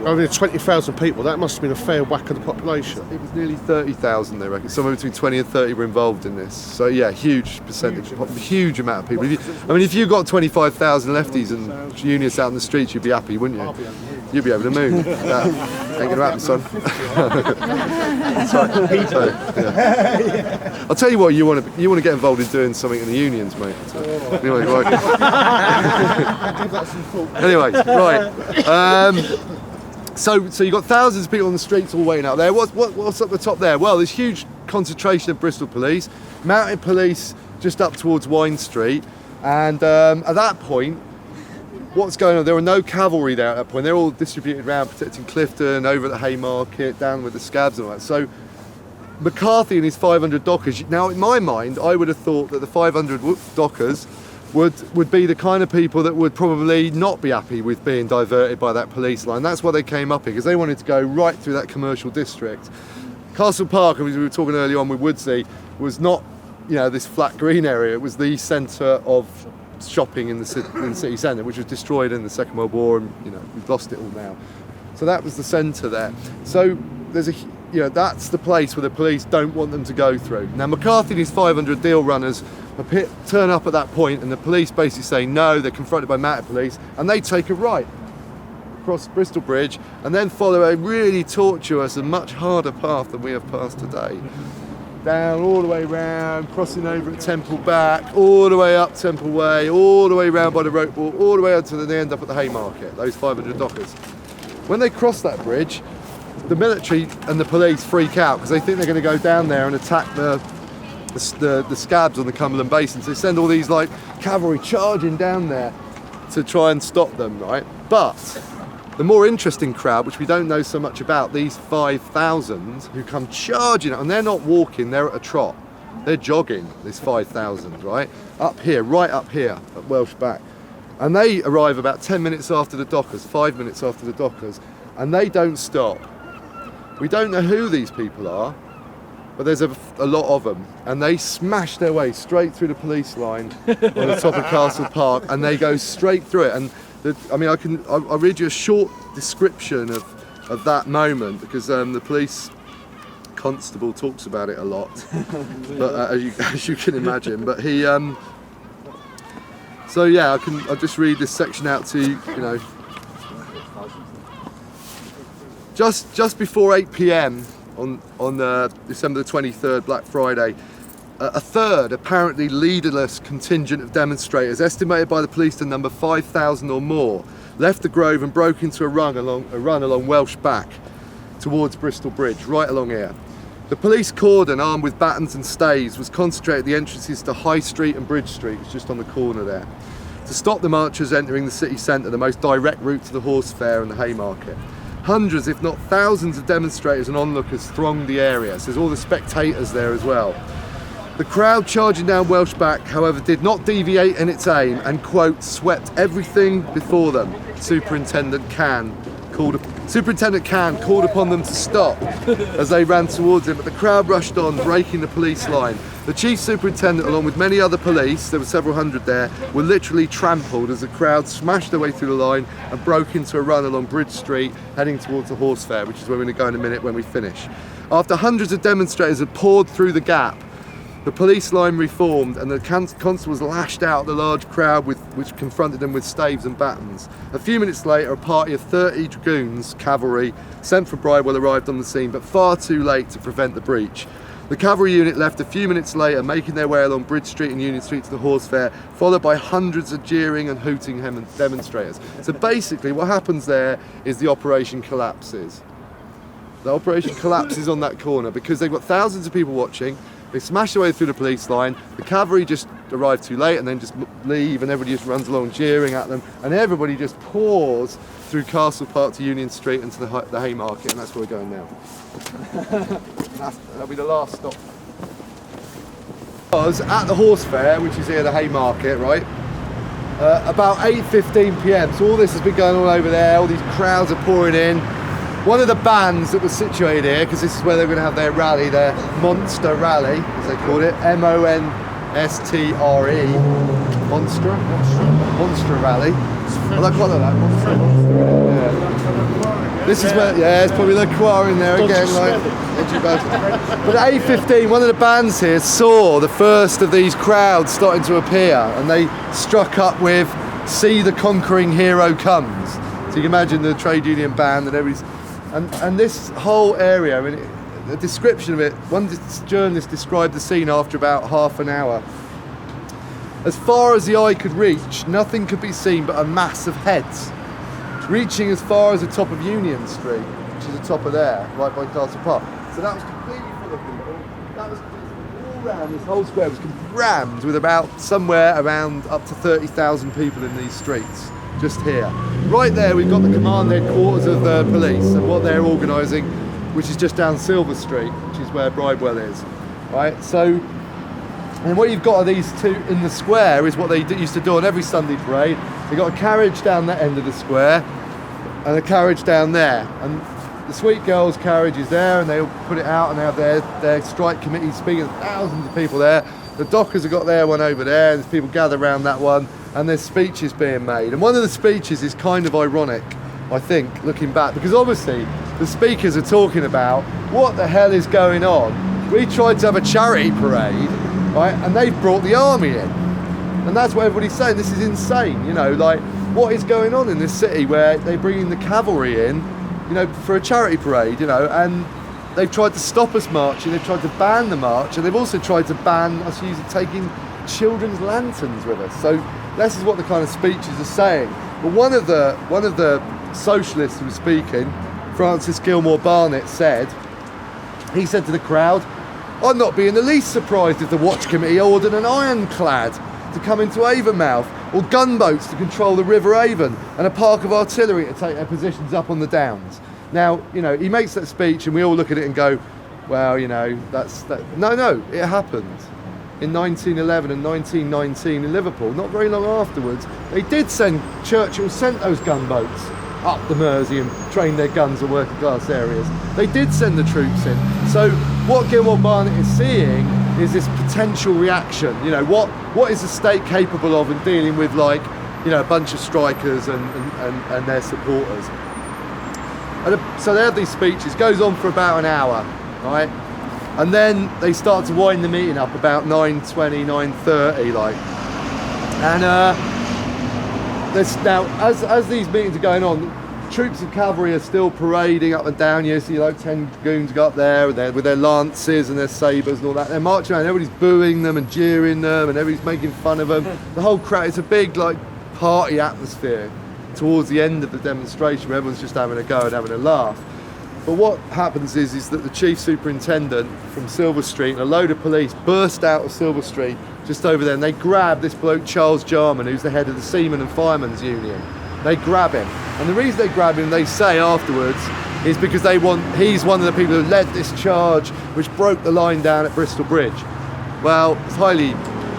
I mean, 20,000 people. That must have been a fair whack of the population. It was nearly 30,000, they reckon. Somewhere between 20 and 30 were involved in this. So yeah, huge percentage, huge amount of people. If you got 25,000 lefties and Unionists out in the streets, you'd be happy, wouldn't you? You'd be over the moon. Ain't gonna happen, son. Yeah. I'll tell you what, you want to get involved in doing something in the unions, mate. So, anyway, right. Anyway, right. So you've got thousands of people on the streets all waiting out there. What's up the top there? Well, there's huge concentration of Bristol police, mounted police just up towards Wine Street, and at that point, what's going on? There were no cavalry there at that point. They're all distributed around, protecting Clifton, over at the Haymarket, down with the scabs and all that. So McCarthy and his 500 dockers. Now, in my mind, I would have thought that the 500 dockers would be the kind of people that would probably not be happy with being diverted by that police line. That's why they came up here, because they wanted to go right through that commercial district. Castle Park, as we were talking earlier on with Woodsey, was not, this flat green area. It was the centre of shopping in the city centre, which was destroyed in the Second World War, and we've lost it all now. So that was the centre there. So there's that's the place where the police don't want them to go through. Now McCarthy and his 500 deal runners turn up at that point, and the police basically say no. They're confronted by mounted police, and they take a right across Bristol Bridge and then follow a really tortuous and much harder path than we have passed today. Down all the way round, crossing over at Temple Back, all the way up Temple Way, all the way round by the rope wall, all the way until they end up at the Haymarket, those 500 dockers. When they cross that bridge, the military and the police freak out because they think they're going to go down there and attack the scabs on the Cumberland Basin. So they send all these cavalry charging down there to try and stop them, right? But the more interesting crowd, which we don't know so much about, these 5,000 who come charging, and they're not walking, they're at a trot. They're jogging, this 5,000, right? Right up here at Welsh Back. And they arrive about 10 minutes after the dockers, 5 minutes after the dockers, and they don't stop. We don't know who these people are, but there's a lot of them, and they smash their way straight through the police line on the top of Castle Park, and they go straight through it. And I'll read you a short description of that moment, because the police constable talks about it a lot, but as you can imagine. But he, so yeah, I'll just read this section out to you. Just before 8 p.m. on December the 23rd, Black Friday, a third, apparently leaderless contingent of demonstrators, estimated by the police to number 5,000 or more, left the Grove and broke into a run along Welsh Back towards Bristol Bridge, right along here. The police cordon, armed with batons and staves, was concentrated at the entrances to High Street and Bridge Street, it's just on the corner there, to stop the marchers entering the city centre, the most direct route to the horse fair and the Haymarket. Hundreds, if not thousands, of demonstrators and onlookers thronged the area, so there's all the spectators there as well. The crowd charging down Welshback, however, did not deviate in its aim and, quote, swept everything before them. Superintendent Can called upon them to stop as they ran towards him, but the crowd rushed on, breaking the police line. The chief superintendent, along with many other police, there were several hundred there, were literally trampled as the crowd smashed their way through the line and broke into a run along Bridge Street, heading towards the horse fair, which is where we're going to go in a minute when we finish. After hundreds of demonstrators had poured through the gap, the police line reformed and the constables lashed out at the large crowd which confronted them with staves and batons. A few minutes later, a party of 30 dragoons, cavalry, sent for Bridewell arrived on the scene, but far too late to prevent the breach. The cavalry unit left a few minutes later, making their way along Bridge Street and Union Street to the horse fair, followed by hundreds of jeering and hooting demonstrators. So basically what happens there is the operation collapses. The operation collapses on that corner because they've got thousands of people watching. They smash their way through the police line, the cavalry just arrive too late and then just leave, and everybody just runs along jeering at them, and everybody just pours through Castle Park to Union Street and to the Haymarket, and that's where we're going now. That'll be the last stop. I was at the horse fair, which is here, the Haymarket, right? About 8:15 p.m, so all this has been going on over there, all these crowds are pouring in. One of the bands that was situated here, because this is where they're going to have their rally, their Monster Rally, as they called it, Monstre, Monster Rally. I like quite like that, Monster. Yeah. This is where, yeah, it's probably the choir in there again, like. But at 8:15, one of the bands here saw the first of these crowds starting to appear, and they struck up with "See the Conquering Hero Comes." So you can imagine the trade union band and everybody's. And this whole area, I mean, the description of it, one journalist described the scene after about half an hour. As far as the eye could reach, nothing could be seen but a mass of heads, reaching as far as the top of Union Street, which is the top of there, right by Castle Park. So that was completely full of people. That was all around, this whole square was rammed with about somewhere around up to 30,000 people in these streets. Just here. Right there we've got the command headquarters of the police and what they're organising, which is just down Silver Street, which is where Bridewell is. Right, so, and what you've got are these two in the square is what they used to do on every Sunday parade. They've got a carriage down that end of the square and a carriage down there. And the Sweet Girls carriage is there, and they'll put it out and they have their strike committee speaking, thousands of people there. The Dockers have got their one over there, and there's people gather around that one, and there's speeches being made. And one of the speeches is kind of ironic, I think, looking back, because obviously the speakers are talking about what the hell is going on. We tried to have a charity parade, right, and they've brought the army in. And that's what everybody's saying. This is insane, you know, like, what is going on in this city where they bring in the cavalry in, you know, for a charity parade, you know, and they've tried to stop us marching, they've tried to ban the march, and they've also tried to ban us taking children's lanterns with us. So this is what the kind of speeches are saying. But one of the socialists who was speaking, Francis Gilmore Barnett, he said to the crowd, "I'd not be in the least surprised if the Watch Committee ordered an ironclad to come into Avonmouth, or gunboats to control the River Avon, and a park of artillery to take their positions up on the downs." Now, you know, he makes that speech and we all look at it and go, well, you know, that's that. No, it happened. In 1911 and 1919 in Liverpool, not very long afterwards, Churchill sent those gunboats up the Mersey and trained their guns in working class areas. They did send the troops in. So what Gilmore Barnett is seeing is this potential reaction. You know, what is the state capable of in dealing with, like, you know, a bunch of strikers and their supporters. And so they have these speeches, goes on for about an hour, right? And then they start to wind the meeting up about 9:20, 9:30, like. And there's now, as these meetings are going on, troops of cavalry are still parading up and down. You see, like, 10 dragoons go up there with their lances and their sabres and all that. They're marching around, everybody's booing them and jeering them, and everybody's making fun of them. The whole crowd, it's a big, like, party atmosphere towards the end of the demonstration, where everyone's just having a go and having a laugh. But what happens is that the chief superintendent from Silver Street and a load of police burst out of Silver Street just over there, and they grab this bloke Charles Jarman, who's the head of the Seamen and Firemen's Union. They grab him, and the reason they grab him, they say afterwards, is because he's one of the people who led this charge which broke the line down at Bristol Bridge. Well, it's highly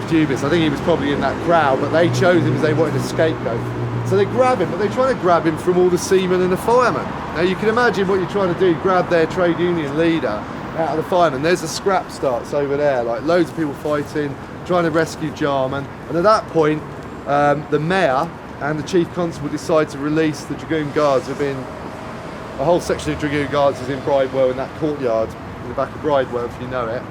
dubious. I think he was probably in that crowd, but they chose him as they wanted a scapegoat. So they grab him, but they're trying to grab him from all the seamen and the firemen. Now you can imagine what you're trying to do, grab their trade union leader out of the firemen. There's a scrap starts over there, like loads of people fighting, trying to rescue Jarman. And at that point, the mayor and the chief constable decide to release the Dragoon Guards. There have been a whole section of Dragoon Guards is in Bridewell, in that courtyard in the back of Bridewell, if you know it.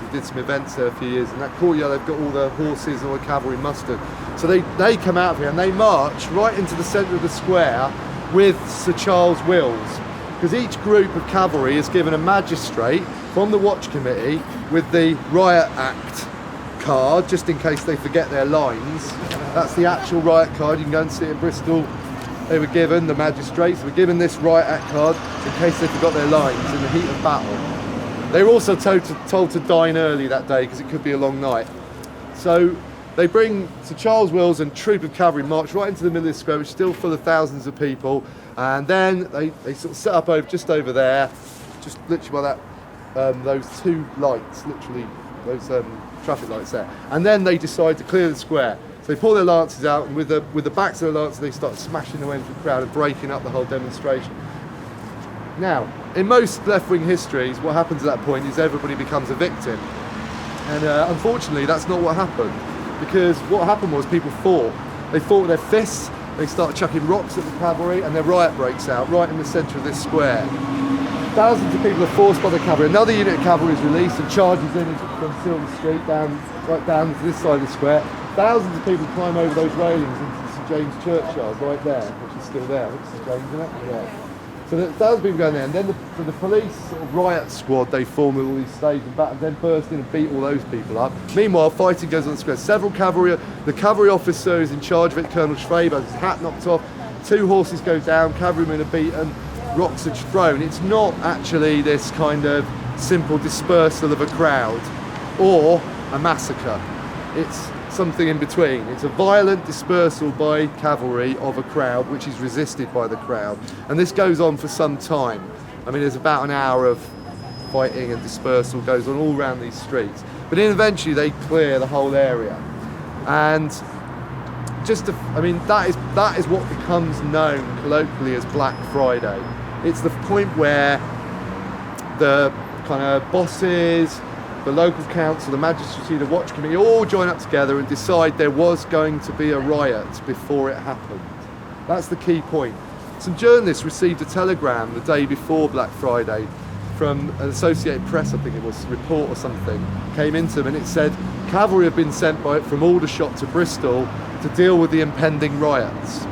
We did some events there a few years. In that courtyard, they've got all the horses and all the cavalry mustered. So they come out of here and they march right into the centre of the square with Sir Charles Wills, because each group of cavalry is given a magistrate from the Watch Committee with the Riot Act card, just in case they forget their lines. That's the actual riot card. You can go and see it in Bristol. They were given, the magistrates were given this Riot Act card in case they forgot their lines in the heat of battle. They were also told to dine early that day because it could be a long night. So they bring Sir Charles Wills and troop of cavalry march right into the middle of the square, which is still full of thousands of people, and then they sort of set up just over there, just literally by that those two lights, literally those traffic lights there, and then they decide to clear the square. So they pull their lances out, and with the backs of the lances they start smashing their way into the crowd and breaking up the whole demonstration. Now, in most left-wing histories, what happens at that point is everybody becomes a victim, and unfortunately that's not what happened. Because what happened was people fought. They fought with their fists, they start chucking rocks at the cavalry, and their riot breaks out right in the centre of this square. Thousands of people are forced by the cavalry. Another unit of cavalry is released and charges in from Silver Street right down to this side of the square. Thousands of people climb over those railings into St James Churchyard right there, which is still there. Looks St James, isn't it? Yeah. So there's thousands of people going there, and then the police sort of riot squad they form with all these staves and battens, then burst in and beat all those people up. Meanwhile, fighting goes on the square. The cavalry officer is in charge of it, Colonel Schwaber, has his hat knocked off, 2 horses go down, cavalrymen are beaten, rocks are thrown. It's not actually this kind of simple dispersal of a crowd or a massacre. It's something in between. It's a violent dispersal by cavalry of a crowd which is resisted by the crowd, and this goes on for some time. I mean, there's about an hour of fighting and dispersal goes on all around these streets, but then eventually they clear the whole area, and that is what becomes known colloquially as Black Friday. It's the point where the kind of bosses, the local council, the magistracy, the Watch Committee all join up together and decide there was going to be a riot before it happened. That's the key point. Some journalists received a telegram the day before Black Friday from an Associated Press, I think it was, report or something, came into them, and it said cavalry have been sent from Aldershot to Bristol to deal with the impending riots.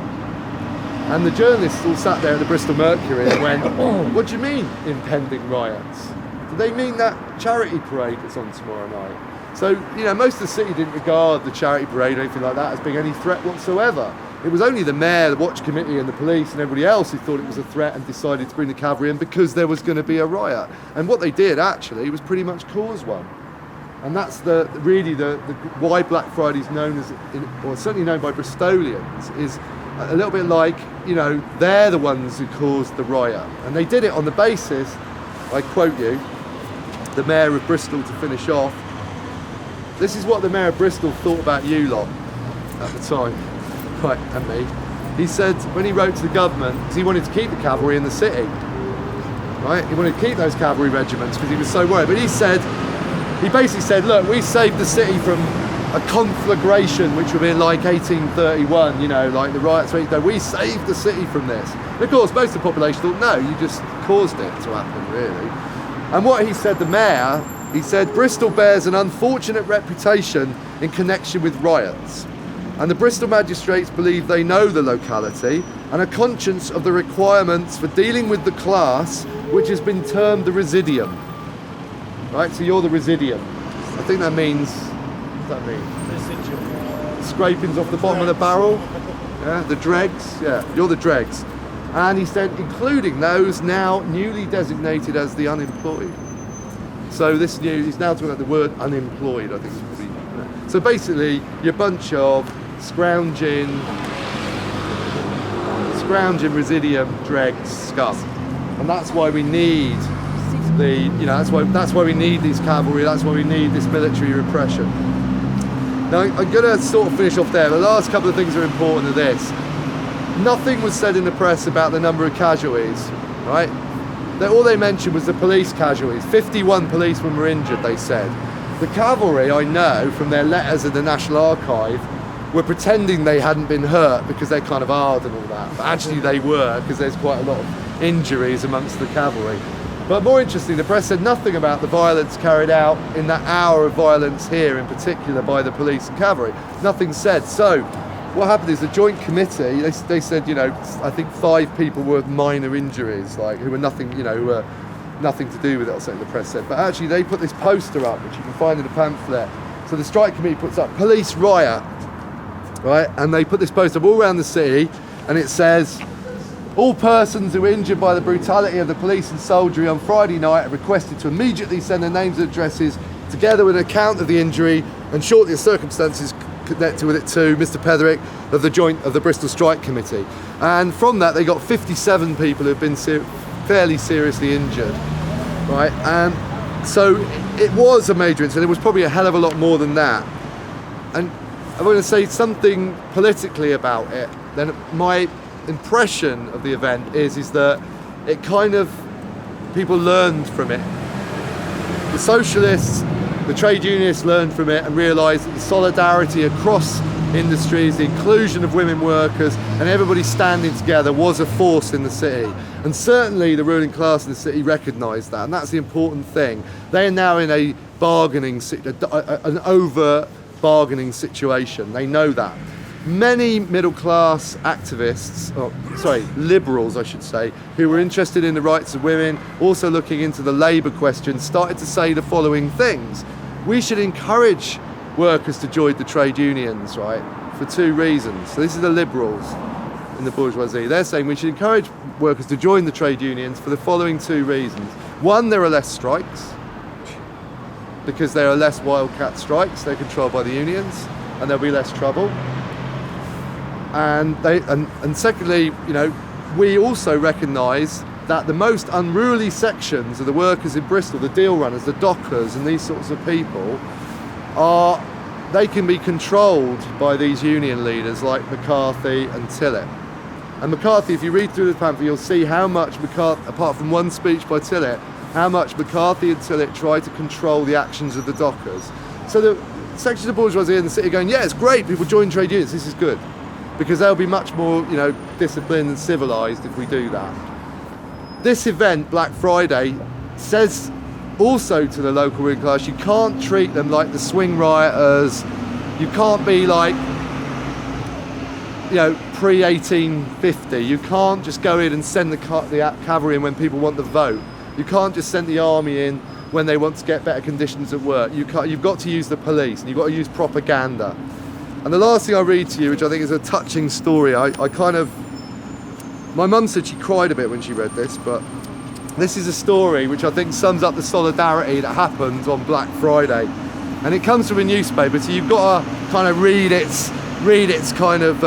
And the journalists all sat there at the Bristol Mercury and went, what do you mean impending riots? Do they mean that charity parade that's on tomorrow night? So, most of the city didn't regard the charity parade or anything like that as being any threat whatsoever. It was only the mayor, the Watch Committee and the police and everybody else who thought it was a threat and decided to bring the cavalry in because there was going to be a riot. And what they did actually was pretty much cause one. And that's really why Black Friday is known as, or certainly known by Bristolians, is a little bit like, they're the ones who caused the riot. And they did it on the basis, I quote you, the Mayor of Bristol to finish off. This is what the Mayor of Bristol thought about you lot at the time, right, and me. He said, when he wrote to the government, because he wanted to keep the cavalry in the city, right? He wanted to keep those cavalry regiments because he was so worried. But he basically said, look, we saved the city from a conflagration, which would be like 1831, like the riots. We saved the city from this. And of course, most of the population thought, no, you just caused it to happen, really. And what he said, the mayor, he said, Bristol bears an unfortunate reputation in connection with riots. And the Bristol magistrates believe they know the locality and are conscious of the requirements for dealing with the class which has been termed the residium. Right, so you're the residium. I think that means, what does that mean? Scrapings off the bottom of the barrel. Yeah, the dregs. Yeah, you're the dregs. And he said, including those now newly designated as the unemployed. So he's now talking about the word unemployed, I think. So basically, you're a bunch of scrounging residium, dregs, scum. And that's why we need that's why we need these cavalry, that's why we need this military repression. Now I'm going to sort of finish off there. The last couple of things are important to this. Nothing was said in the press about the number of casualties, right? All they mentioned was the police casualties. 51 policemen were injured, they said. The cavalry, I know from their letters in the National Archive, were pretending they hadn't been hurt because they're kind of hard and all that. But actually they were, because there's quite a lot of injuries amongst the cavalry. But more interesting, the press said nothing about the violence carried out in that hour of violence here, in particular by the police and cavalry. Nothing said. So what happened is the joint committee, they said, I think 5 people were with minor injuries, who were nothing, who were nothing to do with it, or something the press said. But actually they put this poster up, which you can find in the pamphlet. So the strike committee puts up police riot, right? And they put this poster up all around the city, and it says, all persons who were injured by the brutality of the police and soldiery on Friday night are requested to immediately send their names and addresses together with an account of the injury and shortly the circumstances connected with it to Mr. Petherick of the Bristol Strike Committee. And from that they got 57 people who have been fairly seriously injured, right? And so it was a major incident. It was probably a hell of a lot more than that. And I'm going to say something politically about it. Then my impression of the event is that it kind of, people learned from it. The Socialists, the trade unionists learned from it and realised that the solidarity across industries, the inclusion of women workers and everybody standing together was a force in the city. And certainly the ruling class in the city recognised that, and that's the important thing. They are now in a an over bargaining situation. They know that. Many middle class activists, liberals I should say, who were interested in the rights of women, also looking into the labour question, started to say the following things. We should encourage workers to join the trade unions, right, for 2 reasons. So this is the liberals in the bourgeoisie. They're saying we should encourage workers to join the trade unions for the following 2 reasons. One, there are less strikes, because there are less wildcat strikes. They're controlled by the unions, and there'll be less trouble. And secondly, we also recognise that the most unruly sections of the workers in Bristol, the deal runners, the dockers, and these sorts of people, they can be controlled by these union leaders like McCarthy and Tillett. And McCarthy, if you read through the pamphlet, you'll see how much McCarthy, apart from one speech by Tillett, how much McCarthy and Tillett try to control the actions of the dockers. So the sections of bourgeoisie in the city are going, yeah, it's great, people join trade unions, this is good. Because they'll be much more, disciplined and civilised if we do that. This event, Black Friday, says also to the local ruling class, you can't treat them like the swing rioters. You can't be like, pre-1850. You can't just go in and send the cavalry in when people want the vote. You can't just send the army in when they want to get better conditions at work. You've got to use the police, and you've got to use propaganda. And the last thing I read to you, which I think is a touching story, my mum said she cried a bit when she read this, but this is a story which I think sums up the solidarity that happened on Black Friday. And it comes from a newspaper, so you've got to kind of read its kind of,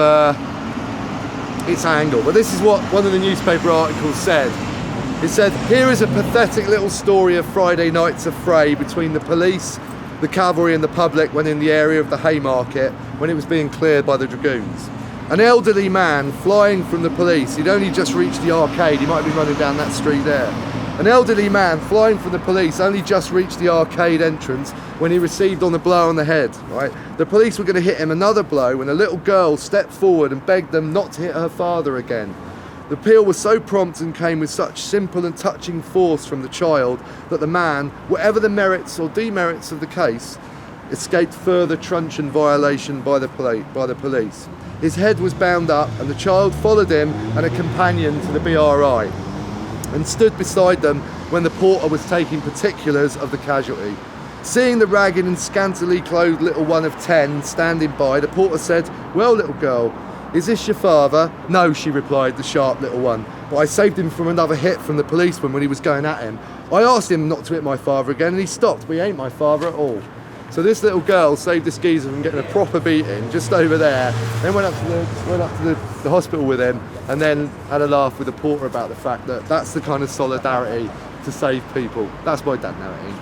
its angle. But this is what one of the newspaper articles said. It said, here is a pathetic little story of Friday night's affray between the police, the cavalry and the public when in the area of the Haymarket when it was being cleared by the dragoons. An elderly man flying from the police, he'd only just reached the arcade, he might be running down that street there. An elderly man flying from the police only just reached the arcade entrance when he received a blow on the head, right? The police were going to hit him another blow when a little girl stepped forward and begged them not to hit her father again. The appeal was so prompt and came with such simple and touching force from the child that the man, whatever the merits or demerits of the case, escaped further truncheon violation by the police. His head was bound up and the child followed him and a companion to the BRI and stood beside them when the porter was taking particulars of the casualty. Seeing the ragged and scantily clothed little one of 10 standing by, the porter said, "Well, little girl, is this your father?" "No," she replied, the sharp little one, "but I saved him from another hit from the policeman when he was going at him. I asked him not to hit my father again and he stopped, but he ain't my father at all." So this little girl saved this geezer from getting a proper beating just over there, then went up to the hospital with him and then had a laugh with the porter about the fact that that's the kind of solidarity to save people. That's my dad narrating.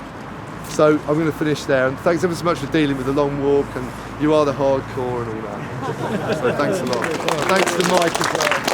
So I'm going to finish there, and thanks ever so much for dealing with the long walk, and you are the hardcore and all that. So thanks a lot. Thanks to Mike as well.